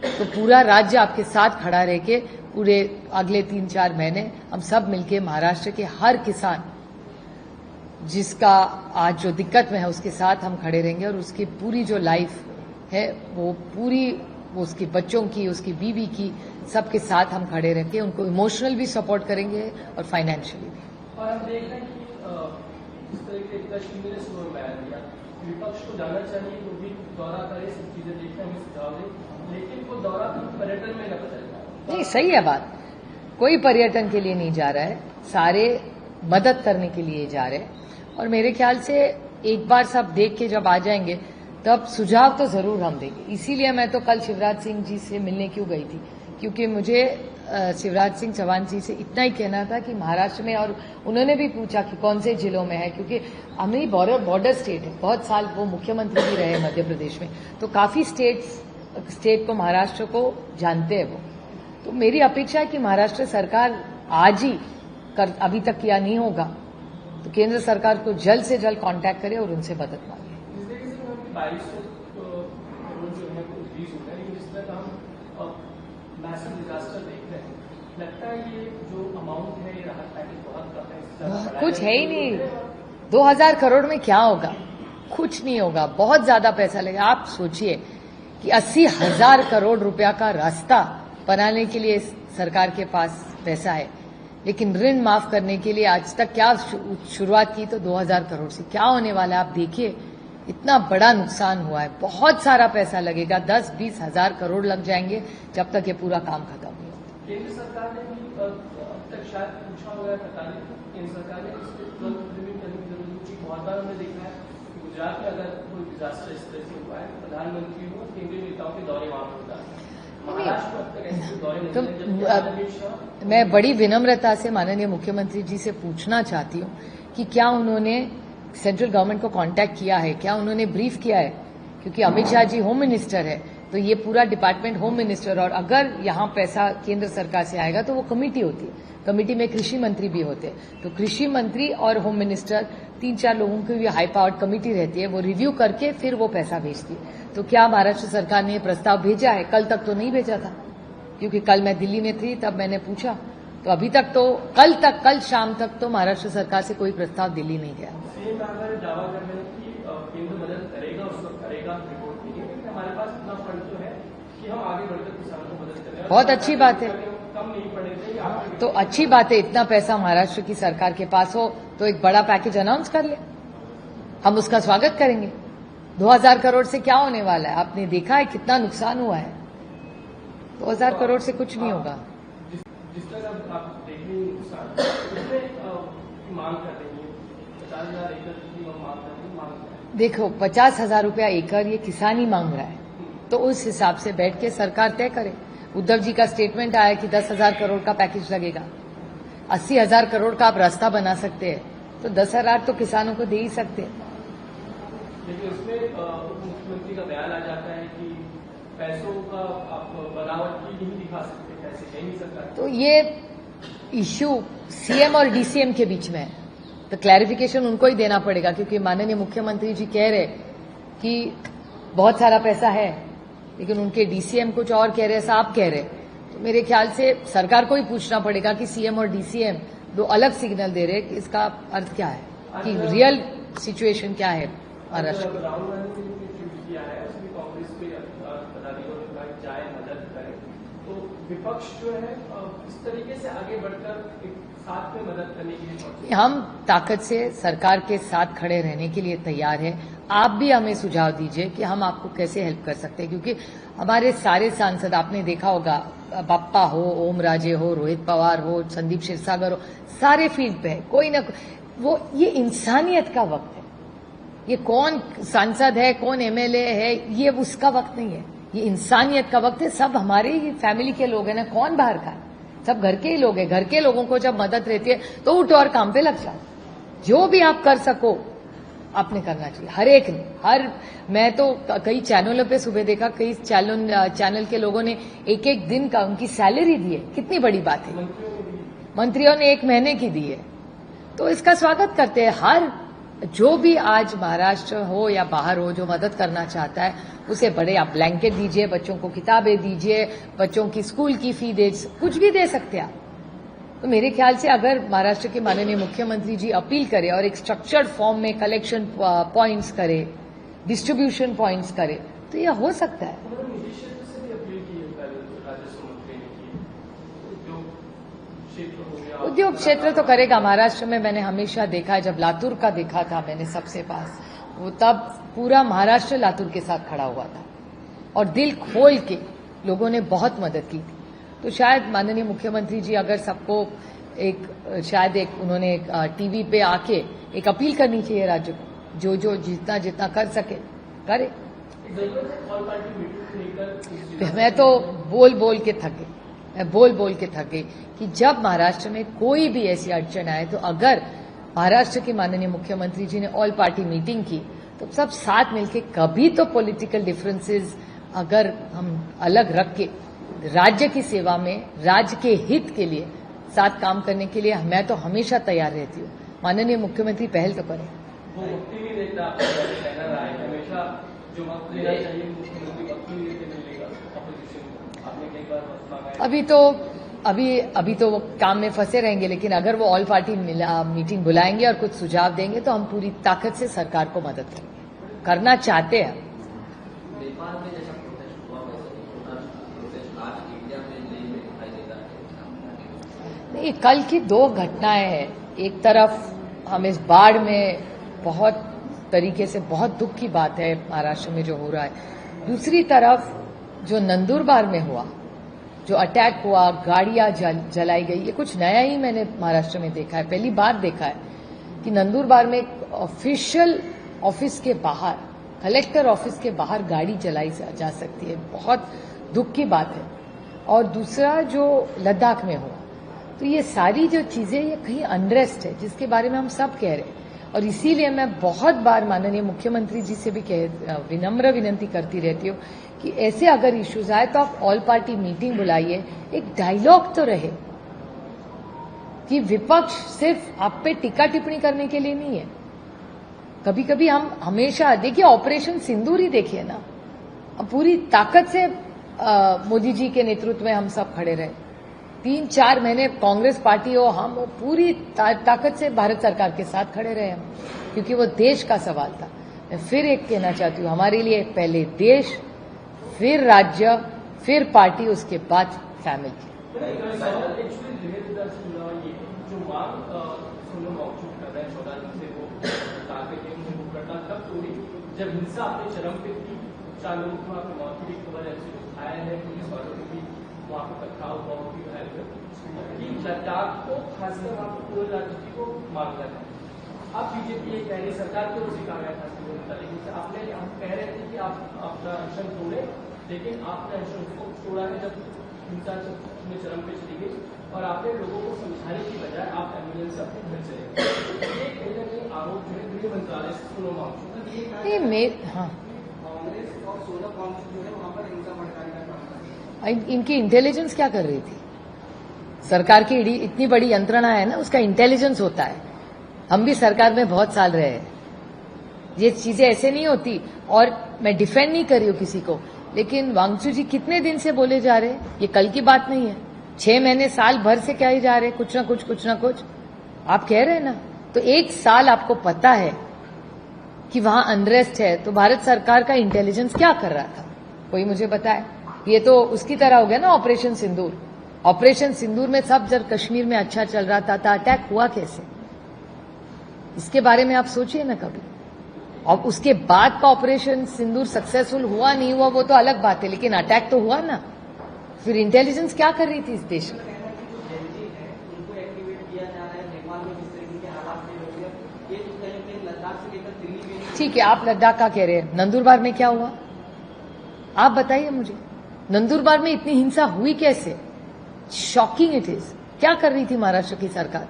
तो पूरा राज्य आपके साथ खड़ा रह के पूरे अगले 3-4 महीने हम सब मिलके महाराष्ट्र के हर किसान जिसका आज जो दिक्कत में है उसके साथ हम खड़े रहेंगे, और उसकी पूरी जो लाइफ है वो पूरी, वो उसके बच्चों की, उसकी बीवी की, सबके साथ हम खड़े रह के उनको इमोशनल भी सपोर्ट करेंगे और फाइनेंशियली भी। और हम देख रहे हैं कि इस तरीके का शिविर स्टोर बयान दिया, विपक्ष को जाना चाहिए, वो भी दौरा करे, सब चीजें देखने हमें सुझाव दे, लेकिन वो दौरा पर्यटन में न बदल रहा है। नहीं, सही है बात, कोई पर्यटन के लिए नहीं जा रहा है, सारे मदद करने के लिए जा रहे हैं। और मेरे ख्याल से एक बार सब देख के जब आ जाएंगे तब सुझाव तो जरूर हम देंगे। इसीलिए मैं तो कल शिवराज सिंह जी से मिलने क्यों गई थी, क्योंकि मुझे शिवराज सिंह चौहान जी से इतना ही कहना था कि महाराष्ट्र में, और उन्होंने भी पूछा कि कौन से जिलों में है, क्योंकि हमारी बॉर्डर स्टेट है, बहुत साल वो मुख्यमंत्री भी रहे मध्य प्रदेश में, तो काफी स्टेट को, महाराष्ट्र को जानते हैं वो। तो मेरी अपेक्षा है कि महाराष्ट्र सरकार आज ही अभी तक किया नहीं होगा तो केंद्र सरकार को जल्द से जल्द कांटेक्ट करे और उनसे मदद मांगे। 2200 करोड़ जो है वो रिलीज हो गया, लेकिन इस तरह का हम मैसिव डिजास्टर देख रहे हैं, लगता है ये जो अमाउंट है, ये राहत पैकेज बहुत कम है, कुछ है ही नहीं। 2000 करोड़ में क्या होगा? कुछ नहीं होगा, बहुत ज्यादा पैसा लगेगा। आप सोचिए कि 80,000 करोड़ रुपया का रास्ता बनाने के लिए सरकार के पास पैसा है, लेकिन ऋण माफ करने के लिए आज तक क्या शुरुआत की तो 2000 करोड़ से। क्या होने वाला है आप देखिए, इतना बड़ा नुकसान हुआ है, बहुत सारा पैसा लगेगा, 10-20 हजार करोड़ लग जाएंगे जब तक ये पूरा काम खत्म नहीं होता। केंद्र सरकार ने भी अब तक शायद पूछा होगा, पता नहीं, केंद्र सरकार ने इसको रिव्यू करने की जरूरत होगी। बहुत बार हमने देखा है कि गुजरात में अगर कोई डिजास्टर इस तरह से हुआ है, प्रधानमंत्री हो, केंद्रीय नेताओं के दौरे वहां पर होता है। महाराष्ट्र में अब तक ऐसे दौरे नहीं तो मैं बड़ी विनम्रता से माननीय मुख्यमंत्री जी से पूछना चाहती हूँ कि क्या उन्होंने सेंट्रल गवर्नमेंट को कांटेक्ट किया है, क्या उन्होंने ब्रीफ किया है, क्योंकि अमित शाह जी होम मिनिस्टर है, तो ये पूरा डिपार्टमेंट होम मिनिस्टर, और अगर यहाँ पैसा केंद्र सरकार से आएगा तो वो कमेटी होती है, कमेटी में कृषि मंत्री भी होते हैं, तो कृषि मंत्री और होम मिनिस्टर 3-4 लोगों की भी हाई पावर्ड कमेटी रहती है, वो रिव्यू करके फिर वो पैसा भेजती है। तो क्या महाराष्ट्र सरकार ने प्रस्ताव भेजा है? कल तक तो नहीं भेजा था, क्योंकि कल मैं दिल्ली में थी, तब मैंने पूछा तो अभी तक तो कल शाम तक तो महाराष्ट्र सरकार से कोई प्रस्ताव दिल्ली नहीं गया। सीएम अगर दावा कर रहे हैं कि केंद्र मदद करेगा, उसको करेगा रिपोर्ट के लिए, क्योंकि हमारे पास इतना फंड तो है कि हम आगे बढ़कर किसानों को मदद करें। बहुत अच्छी बात है। कम नहीं पड़ेगा तो अच्छी बात है, इतना पैसा महाराष्ट्र की सरकार के पास हो तो एक बड़ा पैकेज अनाउंस कर ले, हम उसका स्वागत करेंगे। 2000 करोड़ से क्या होने वाला है? आपने देखा है कितना नुकसान हुआ है। 2000 करोड़ से कुछ नहीं होगा। जिस तरह आप देख रहे हैं उसमें मांग कर रही है 50,000 एकड़ की मांग कर रही है। देखो 50,000 रुपया एकड़ ये किसान ही मांग रहा है, तो उस हिसाब से बैठ के सरकार तय करे। उद्धव जी का स्टेटमेंट आया कि 10,000 करोड़ का पैकेज लगेगा, 80,000 करोड़ का आप रास्ता बना सकते हैं, तो 10,000 तो किसानों को दे ही सकते हैं। लेकिन उसमें उप मुख्यमंत्री का बयान आ जाता है कि पैसों का आप बनावट की नहीं दिखा सकते, पैसे दे नहीं सकता। तो ये इश्यू सीएम और डीसीएम के बीच में है, तो क्लैरिफिकेशन उनको ही देना पड़ेगा, क्योंकि माननीय मुख्यमंत्री जी कह रहे कि बहुत सारा पैसा है, लेकिन उनके डीसीएम कुछ और कह रहे, ऐसा आप कह रहे। तो मेरे ख्याल से सरकार को ही पूछना पड़ेगा कि सीएम और डीसीएम दो अलग सिग्नल दे रहे, कि इसका अर्थ क्या है, कि रियल सिचुएशन क्या है महाराष्ट्र की। राहुल गांधी ने ट्वीट किया है, उसमें कांग्रेस के पदाधिकारियों ने कहा जाए मदद करें, तो विपक्ष जो है इस तरीके से आगे बढ़कर एक साथ में मदद करने के लिए पहुंचे। हम ताकत से सरकार के साथ खड़े रहने के लिए तैयार हैं। आप भी हमें सुझाव दीजिए कि हम आपको कैसे हेल्प कर सकते हैं, क्योंकि हमारे सारे सांसद, आपने देखा होगा, बप्पा हो, ओम राजे हो, रोहित पवार हो, संदीप क्षीरसागर हो, सारे फील्ड पे है। कोई ना वो, ये इंसानियत का वक्त है। ये कौन सांसद है, कौन एमएलए है, ये उसका वक्त नहीं है, ये इंसानियत का वक्त है। सब हमारे ही फैमिली के लोग हैं ना, कौन बाहर का है, सब घर के ही लोग हैं। घर के लोगों को जब मदद रहती है तो उठ और काम पे लग जाओ। जो भी आप कर सको आपने करना चाहिए, हर एक ने। मैं तो कई चैनलों पे सुबह देखा, कई चैनल के लोगों ने एक एक दिन का उनकी सैलरी दी है। कितनी बड़ी बात है, मंत्रियों ने 1 महीने की दी है, तो इसका स्वागत करते हैं। हर जो भी आज महाराष्ट्र हो या बाहर हो, जो मदद करना चाहता है उसे बड़े, आप ब्लैंकेट दीजिए, बच्चों को किताबें दीजिए, बच्चों की स्कूल की फी दे, कुछ भी दे सकते हैं आप। तो मेरे ख्याल से अगर महाराष्ट्र के माननीय मुख्यमंत्री जी अपील करें और एक स्ट्रक्चर्ड फॉर्म में कलेक्शन पॉइंट्स करे, डिस्ट्रीब्यूशन पॉइंट्स करे, तो यह हो सकता है। निजी क्षेत्र से भी अपील की है राजस्व मंत्री ने की, उद्योग क्षेत्र हो गया। उद्योग क्षेत्र तो करेगा महाराष्ट्र में। मैंने हमेशा देखा है, जब लातूर का देखा था मैंने सबसे पास, वो तब पूरा महाराष्ट्र लातूर के साथ खड़ा हुआ था और दिल खोल के लोगों ने बहुत मदद की थी। तो शायद माननीय मुख्यमंत्री जी अगर सबको शायद उन्होंने टीवी पे आके एक अपील करनी चाहिए राज्य को, जो जितना जितना कर सके करे। मैं तो बोल के थक गई कि जब महाराष्ट्र में कोई भी ऐसी अड़चन आए, तो अगर महाराष्ट्र के माननीय मुख्यमंत्री जी ने ऑल पार्टी मीटिंग की, तो सब साथ मिलके, कभी तो पॉलिटिकल डिफरेंसेस अगर हम अलग रख के राज्य की सेवा में, राज्य के हित के लिए साथ काम करने के लिए मैं तो हमेशा तैयार रहती हूँ। माननीय मुख्यमंत्री पहल तो करें। वो वक्त नहीं देता, कहना रहा है हमेशा जो वक्त लेना चाहिए मुख्यमंत्री वक्त नहीं देते मिलेगा अपोजिशन को। आपने कई बार वक्त मांगा है। अभी तो वो काम में फंसे रहेंगे, लेकिन अगर वो ऑल पार्टी मीटिंग बुलाएंगे और कुछ सुझाव देंगे तो हम पूरी ताकत से सरकार को मदद करेंगे, करना चाहते हैं। नेपाल में जैसा प्रोटेस्ट हुआ वैसे प्रोटेस्ट आज इंडिया में नहीं दिखाई देता है। नहीं, कल की 2 घटनाएं हैं। एक तरफ हम इस बाढ़ में बहुत तरीके से, बहुत दुख की बात है महाराष्ट्र में जो हो रहा है। दूसरी तरफ जो नंदुरबार में हुआ, जो अटैक हुआ, गाड़ियां जलाई गई, ये कुछ नया ही मैंने महाराष्ट्र में देखा है। पहली बार देखा है कि नंदुरबार में एक ऑफिशियल ऑफिस के बाहर, कलेक्टर ऑफिस के बाहर गाड़ी जलाई जा सकती है। बहुत दुख की बात है। और दूसरा जो लद्दाख में हुआ, तो ये सारी जो चीजें, ये कहीं अनरेस्ट है जिसके बारे में हम सब कह रहे हैं। और इसीलिए मैं बहुत बार माननीय मुख्यमंत्री जी से भी विनम्र विनंती करती रहती हूँ कि ऐसे अगर इश्यूज आए तो आप ऑल पार्टी मीटिंग बुलाइए, एक डायलॉग तो रहे कि विपक्ष सिर्फ आप पे टीका टिप्पणी करने के लिए नहीं है। कभी कभी हम हमेशा देखिए, ऑपरेशन सिंदूर ही देखिए ना, पूरी ताकत से मोदी जी के नेतृत्व में हम सब खड़े रहे। 3-4 महीने कांग्रेस पार्टी हो, हम हो, पूरी ताकत से भारत सरकार के साथ खड़े रहे हम, क्योंकि वो देश का सवाल था। मैं फिर एक कहना चाहती हूँ, हमारे लिए पहले देश, फिर राज्य, फिर पार्टी, उसके बाद फैमिली। जो मांग सोनम वांगचुक कर रहे हैं 14 दिन से, वो तब थोड़ी जब हिंसा अपने चरम पे थी, 4 लोगों को वहाँ पे मौत की खबर ऐसे आया है, पुलिस वालों को भी वहाँ पे पथराव हुआ, भी घायल हुए, कि लद्दाख को खासकर वहाँ पे पूरे राज्य को मांगना था। अब बीजेपी ये कह रही, सरकार की ओर से कहा गया था, लेकिन आपने हम कह रहे थे कि आप अपना अनशन तोड़े, लेकिन आपने अनशन को तोड़ा है जब हिंसा में चरम पे चली गई, और आपने लोगों को समझाने की बजाय आप एम्बुलेंस से अपने घर चले गए। ये कहीं ना कहीं आरोप है गृह मंत्रालय से सोनम वांगचुक हाँ, कांग्रेस और सोनम वांगचुक जो है वहाँ पर हिंसा भड़काने का काम कर रही है। इनकी इंटेलिजेंस क्या कर रही थी? सरकार की इतनी बड़ी यंत्रणा है ना, उसका इंटेलिजेंस होता है। हम भी सरकार में बहुत साल रहे हैं, ये चीजें ऐसे नहीं होती। और मैं डिफेंड नहीं कर रही हूँ किसी को, लेकिन वांगचुक जी कितने दिन से बोले जा रहे हैं, ये कल की बात नहीं है। 6 महीने, साल भर से क्या ही जा रहे, कुछ ना कुछ आप कह रहे हैं ना। तो 1 साल आपको पता है कि वहां अनरेस्ट है, तो भारत सरकार का इंटेलिजेंस क्या कर रहा था, कोई मुझे बताए। ये तो उसकी तरह हो गया ना ऑपरेशन सिंदूर। ऑपरेशन सिंदूर में सब जब कश्मीर में अच्छा चल रहा था, अटैक हुआ कैसे, इसके बारे में आप सोचिए ना कभी। और उसके बाद का ऑपरेशन सिंदूर सक्सेसफुल हुआ नहीं हुआ वो तो अलग बात है, लेकिन अटैक तो हुआ ना। फिर इंटेलिजेंस क्या कर रही थी इस देश में? उनको एक्टिवेट किया जा रहा है, नेपाल में जिस तरीके के हालात में लोग हैं, ये तो कहीं ना कहीं लद्दाख से लेकर दिल्ली में। ठीक है, आप लद्दाख का कह रहे हैं, नंदुरबार में क्या हुआ आप बताइए मुझे। नंदुरबार में इतनी हिंसा हुई कैसे? Shocking it is. क्या कर रही थी महाराष्ट्र की सरकार?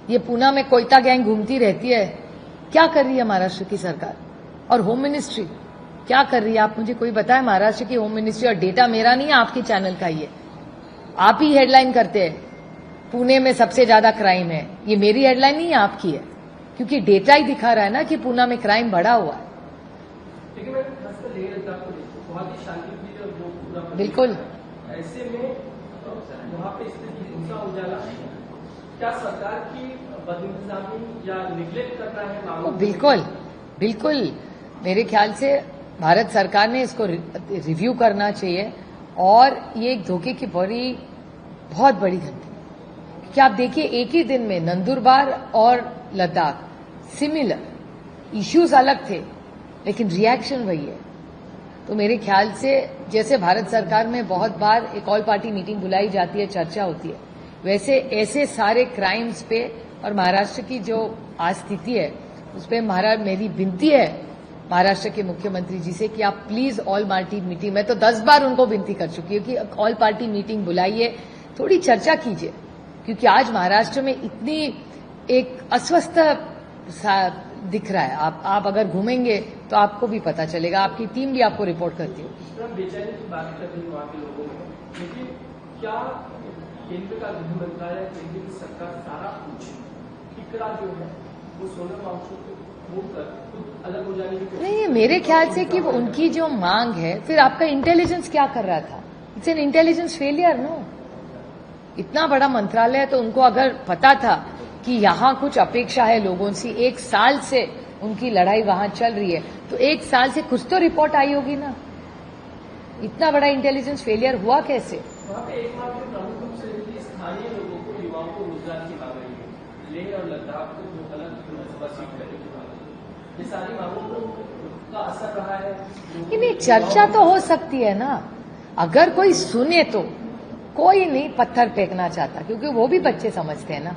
ये पूना में कोयता गैंग घूमती रहती है, क्या कर रही है महाराष्ट्र की सरकार? और होम मिनिस्ट्री क्या कर रही है? आप मुझे कोई बताए महाराष्ट्र की होम मिनिस्ट्री। और डेटा मेरा नहीं है, आपके चैनल का ही है, आप ही हेडलाइन करते हैं पुणे में सबसे ज्यादा क्राइम है। ये मेरी हेडलाइन नहीं है, आपकी है, क्योंकि डेटा ही दिखा रहा है ना कि पुणे में क्राइम बढ़ा हुआ है। लेकिन मैं खासकर लेह लद्दाख को देखूं, बहुत ही शांतिप्रिय और वो पूरा बिल्कुल। ऐसे में वहाँ पे इस तरह की हिंसा हो जाना, क्या सरकार की बदइंतजामी या निगलेक्ट कर रहा है मामलों को? बिल्कुल मेरे ख्याल से भारत सरकार ने इसको रिव्यू करना चाहिए। और ये एक धोखे की बहुत बड़ी घटना। क्या आप देखिए, एक ही दिन में नंदुरबार और लद्दाख सिमिलर, इश्यूज अलग थे लेकिन रिएक्शन वही है। तो मेरे ख्याल से जैसे भारत सरकार में बहुत बार एक ऑल पार्टी मीटिंग बुलाई जाती है, चर्चा होती है, वैसे ऐसे सारे क्राइम्स पे और महाराष्ट्र की जो आज स्थिति है उस पर मेरी विनती है महाराष्ट्र के मुख्यमंत्री जी से कि आप प्लीज ऑल पार्टी मीटिंग, मैं तो 10 बार उनको विनती कर चुकी हूँ कि ऑल पार्टी मीटिंग बुलाइए, थोड़ी चर्चा कीजिए। क्योंकि आज महाराष्ट्र में इतनी एक अस्वस्थ दिख रहा है। आप अगर घूमेंगे तो आपको भी पता चलेगा, आपकी टीम भी आपको रिपोर्ट करती होगी। बेचैनी की बात कर रही वहाँ के लोगों में, लेकिन क्या केंद्र का गृह मंत्रालय, केंद्र की सरकार सारा कुछ टिकरा जो है वो सोनम वांगचुक को अलग हो जाने की? नहीं, मेरे ख्याल से कि उनकी जो मांग है, फिर आपका इंटेलिजेंस क्या कर रहा था? It's an intelligence failure no. इतना बड़ा मंत्रालय है, तो उनको अगर पता था कि यहाँ कुछ अपेक्षा है लोगों से, 1 साल से उनकी लड़ाई वहां चल रही है, तो 1 साल से कुछ तो रिपोर्ट आई होगी ना। इतना बड़ा इंटेलिजेंस फेलियर हुआ कैसे? वहाँ पे एक मांग प्रमुख रूप से स्थानीय लोगों को, युवाओं को रोजगार की मांग रही है, लेह और लद्दाख को जो अलग विधानसभा सीट करने की मांग है, ये सारी मांगों का असर रहा है। नहीं, चर्चा तो हो सकती है ना, अगर कोई सुने तो। कोई नहीं पत्थर फेंकना चाहता, क्योंकि वो भी बच्चे समझते हैं ना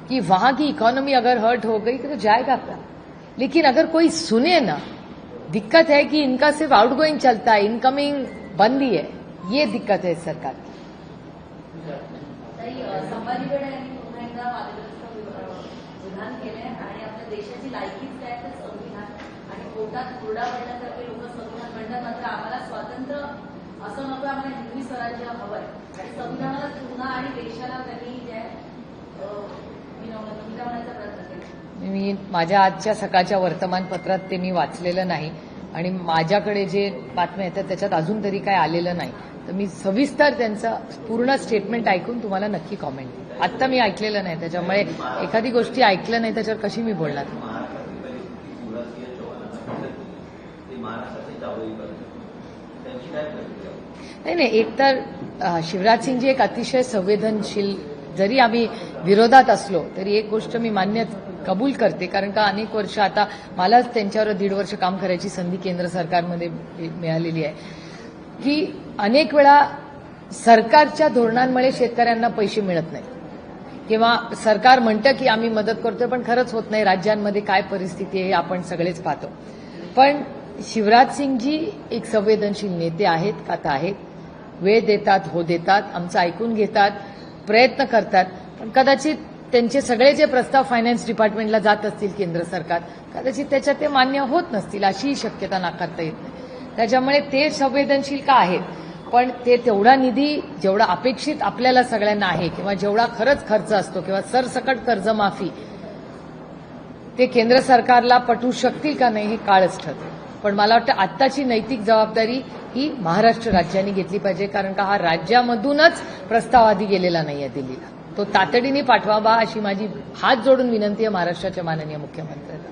कि वहां की इकोनॉमी अगर हर्ट हो गई तो जाएगा क्या। लेकिन अगर कोई सुने ना, दिक्कत है कि इनका सिर्फ आउटगोइंग चलता है, इनकमिंग बंद ही है, ये दिक्कत है सरकार की। संभाजीगड यांनी पुन्हा एकदा वादग्रस्त विधान केलंय आणि आपल्या देशाची लायकीच काय तर संविधान, आणि पोटात कोरडा पडल्यासारखे लोक संविधान म्हणतात, मात्र आम्हाला स्वातंत्र्य असं नको, आम्हाला हिंदवी स्वराज्य हवंय आणि संविधानाला पुन्हा आणि देशाला त्यांनी जे मिळवण्याचा प्रयत्न केला। मी माझ्या आजच्या सकाळच्या वर्तमानपत्रात ते मी वाचलेलं नाही, आणि माझ्याकडे जे बातम्या येतात त्याच्यात अजून तरी काय आलेलं नाही. तर मी सविस्तर त्यांचं पूर्ण स्टेटमेंट ऐकून तुम्हाला नक्की कॉमेंट देईन. आत्ता मी ऐकलेलं नाही, त्याच्यामुळे एखादी गोष्टी ऐकलं नाही त्याच्यावर कशी मी बोलणार. महाराष्ट्रातील पहिली शिवराज सिंह चौहानांना ते महाराष्ट्राचे जावई करतात, त्यांची काय प्रतिक्रिया? नाही, एकतर शिवराज सिंगजी एक अतिशय संवेदनशील, जरी आम्ही विरोधात असलो तरी एक गोष्ट मी मान्य कबूल करते, कारण का अनेक वर्ष आता मलाच त्यांच्यावर 1.5 वर्ष काम करायची संधी केंद्र सरकारमध्ये मिळालेली आहे, की अनेक वेळा सरकारच्या धोरणांमुळे शेतकऱ्यांना पैसे मिळत नाही किंवा सरकार म्हणतं की आम्ही मदत करतोय पण खरंच होत नाही. राज्यांमध्ये काय परिस्थिती आहे आपण सगळेच पाहतो. पण शिवराज सिंगजी एक संवेदनशील नेते आहेत, आता आहेत, वेळ देतात, हो देतात, आमचं ऐकून घेतात, प्रयत्न करतात. पण कदाचित त्यांचे सगळे जे प्रस्ताव फायनान्स डिपार्टमेंटला जात असतील केंद्र सरकार, कदाचित त्याच्यात ते मान्य होत नसतील, अशीही शक्यता नाकारता येत नाही. त्याच्यामुळे ते संवेदनशील का आहेत, पण ते तेवढा निधी जेवढा अपेक्षित आपल्याला सगळ्यांना आहे किंवा जेवढा खरंच खर्च असतो किंवा सरसकट कर्जमाफी ते केंद्र सरकारला पटवू शकतील का नाही हे काळच ठरतं. पण मला वाटतं आत्ताची नैतिक जबाबदारी ही महाराष्ट्र राज्याने घेतली पाहिजे, कारण का हा राज्यामधूनच प्रस्ताव आधी गेलेला नाहीये दिल्लीला. तो तातडीने पाठवावा अशी माझी हात जोडून विनंती आहे महाराष्ट्राच्या माननीय मुख्यमंत्र्यांना.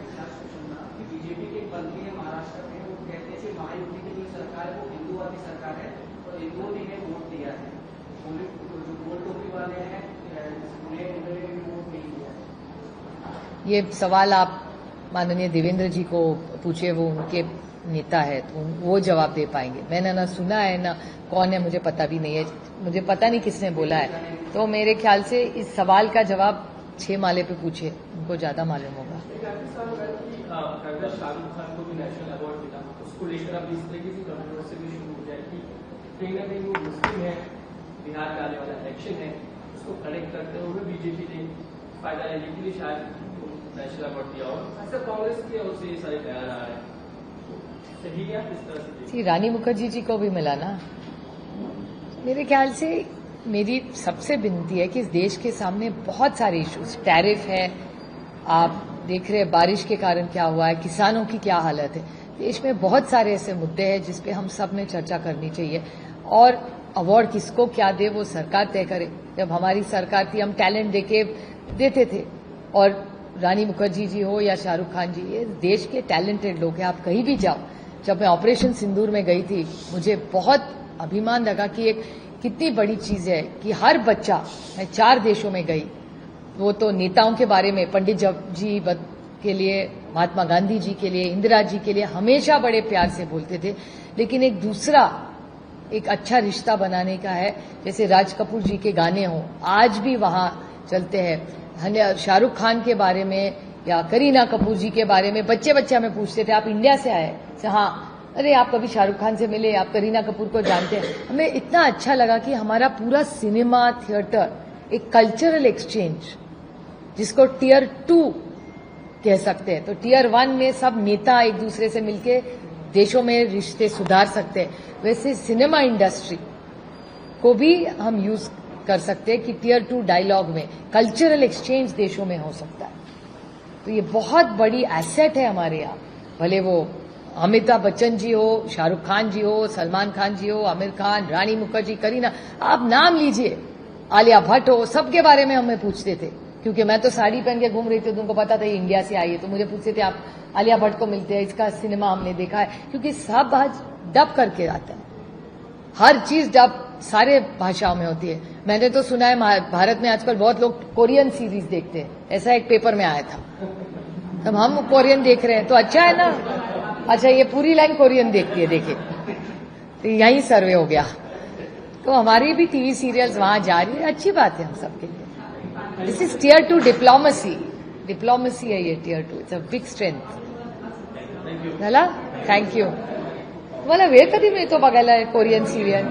बीजेपी के मंत्री है महाराष्ट्र में, वो कहते हैं कि महायुति की जो सरकार है वो हिंदूवादी सरकार है और हिंदुओं ने इन्हें वोट दिया है. जो गोल टोपी वाले हैं उन्हें भी वोट नहीं दिया. ये सवाल आप माननीय देवेंद्र जी को पूछे, वो उनके नेता है, तो वो जवाब दे पाएंगे. मैंने ना सुना है ना कौन है, मुझे पता भी नहीं है, मुझे पता नहीं किसने बोला है. तो मेरे ख्याल से इस सवाल का जवाब 6 माले पे पूछे, उनको ज्यादा मालूम होगा. शाहरुख खान को भी नेशनल अवार्ड मिला, उसको लेकर अब इस तरीके की कंट्रोवर्सी भी शुरू हो जाए कि कहीं ना कहीं वो मुस्लिम है, बिहार में आने वाला इलेक्शन है, उसको कनेक्ट करते हुए बीजेपी ने फायदा लेने के लिए शायद नेशनल अवार्ड दिया और ऐसा कांग्रेस की ओर से ये सारे बयान आ रहे हैं. सही है किस तरह से? रानी मुखर्जी जी को भी मिला ना. मेरे ख्याल से मेरी सबसे विनती है कि इस देश के सामने बहुत सारे इश्यूज, टैरिफ है, आप देख रहे हैं बारिश के कारण क्या हुआ है, किसानों की क्या हालत है, देश में बहुत सारे ऐसे मुद्दे हैं जिस पे हम सब ने चर्चा करनी चाहिए. और अवार्ड किसको क्या दे वो सरकार तय करे. जब हमारी सरकार थी हम टैलेंट देके देते थे, और रानी मुखर्जी जी हो या शाहरुख खान जी, ये देश के टैलेंटेड लोग हैं. आप कहीं भी जाओ, जब मैं ऑपरेशन सिंदूर में गई थी मुझे बहुत अभिमान लगा कि एक कितनी बड़ी चीज है कि हर बच्चा, मैं 4 देशों में गई, वो तो नेताओं के बारे में, पंडित जी के लिए, महात्मा गांधी जी के लिए, इंदिरा जी के लिए हमेशा बड़े प्यार से बोलते थे, लेकिन एक दूसरा एक अच्छा रिश्ता बनाने का है. जैसे राज कपूर जी के गाने हों, आज भी वहां चलते हैं. शाहरुख खान के बारे में या करीना कपूर जी के बारे में बच्चे हमें पूछते थे, आप इंडिया से आए? हाँ. अरे आप कभी शाहरुख खान से मिले, आप करीना कपूर को जानते हैं? हमें इतना अच्छा लगा कि हमारा पूरा सिनेमा, थिएटर एक कल्चरल एक्सचेंज, जिसको टियर 2 कह सकते हैं. तो टियर 1 में सब नेता एक दूसरे से मिलके देशों में रिश्ते सुधार सकते हैं, वैसे सिनेमा इंडस्ट्री को भी हम यूज कर सकते हैं कि टियर 2 डायलॉग में कल्चरल एक्सचेंज देशों में हो सकता है. तो ये बहुत बड़ी एसेट है हमारे यहाँ. भले वो अमिताभ बच्चन जी हो, शाहरुख खान जी हो, सलमान खान जी हो, आमिर खान, रानी मुखर्जी, करीना, आप नाम लीजिए, आलिया भट्ट हो, सबके बारे में हमें पूछते थे. क्योंकि मैं तो साड़ी पहन के घूम रही थी, तुमको पता था ये इंडिया से आई है, तो मुझे पूछते थे आप आलिया भट्ट को मिलते हैं, इसका सिनेमा हमने देखा है. क्योंकि सब आज डब करके आते हैं, हर चीज डब सारे भाषाओं में होती है. मैंने तो सुना है भारत में आजकल बहुत लोग कोरियन सीरीज देखते हैं, ऐसा एक पेपर में आया था. तब हम कोरियन देख रहे हैं तो अच्छा है ना. अच्छा, ये पूरी लाइन कोरियन देखती है, देखिए, तो यही सर्वे हो गया. तो हमारी भी टीवी सीरियल्स वहां जा रही है, अच्छी बात है हम सबके लिए. दिस इज टियर 2 डिप्लोमेसी है ये tier 2. It's a big strength. झाला. थँक्यू. तुम्हाला वेळ कधी मिळतो बघायला कोरियन सिरियल?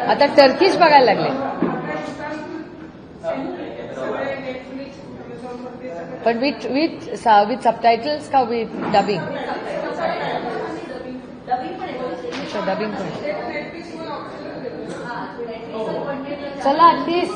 आता टर्किश बघायला लागले. पण विथ सबटायटल्स का विथ डबिंग? अच्छा, डबिंग पण. चला टीस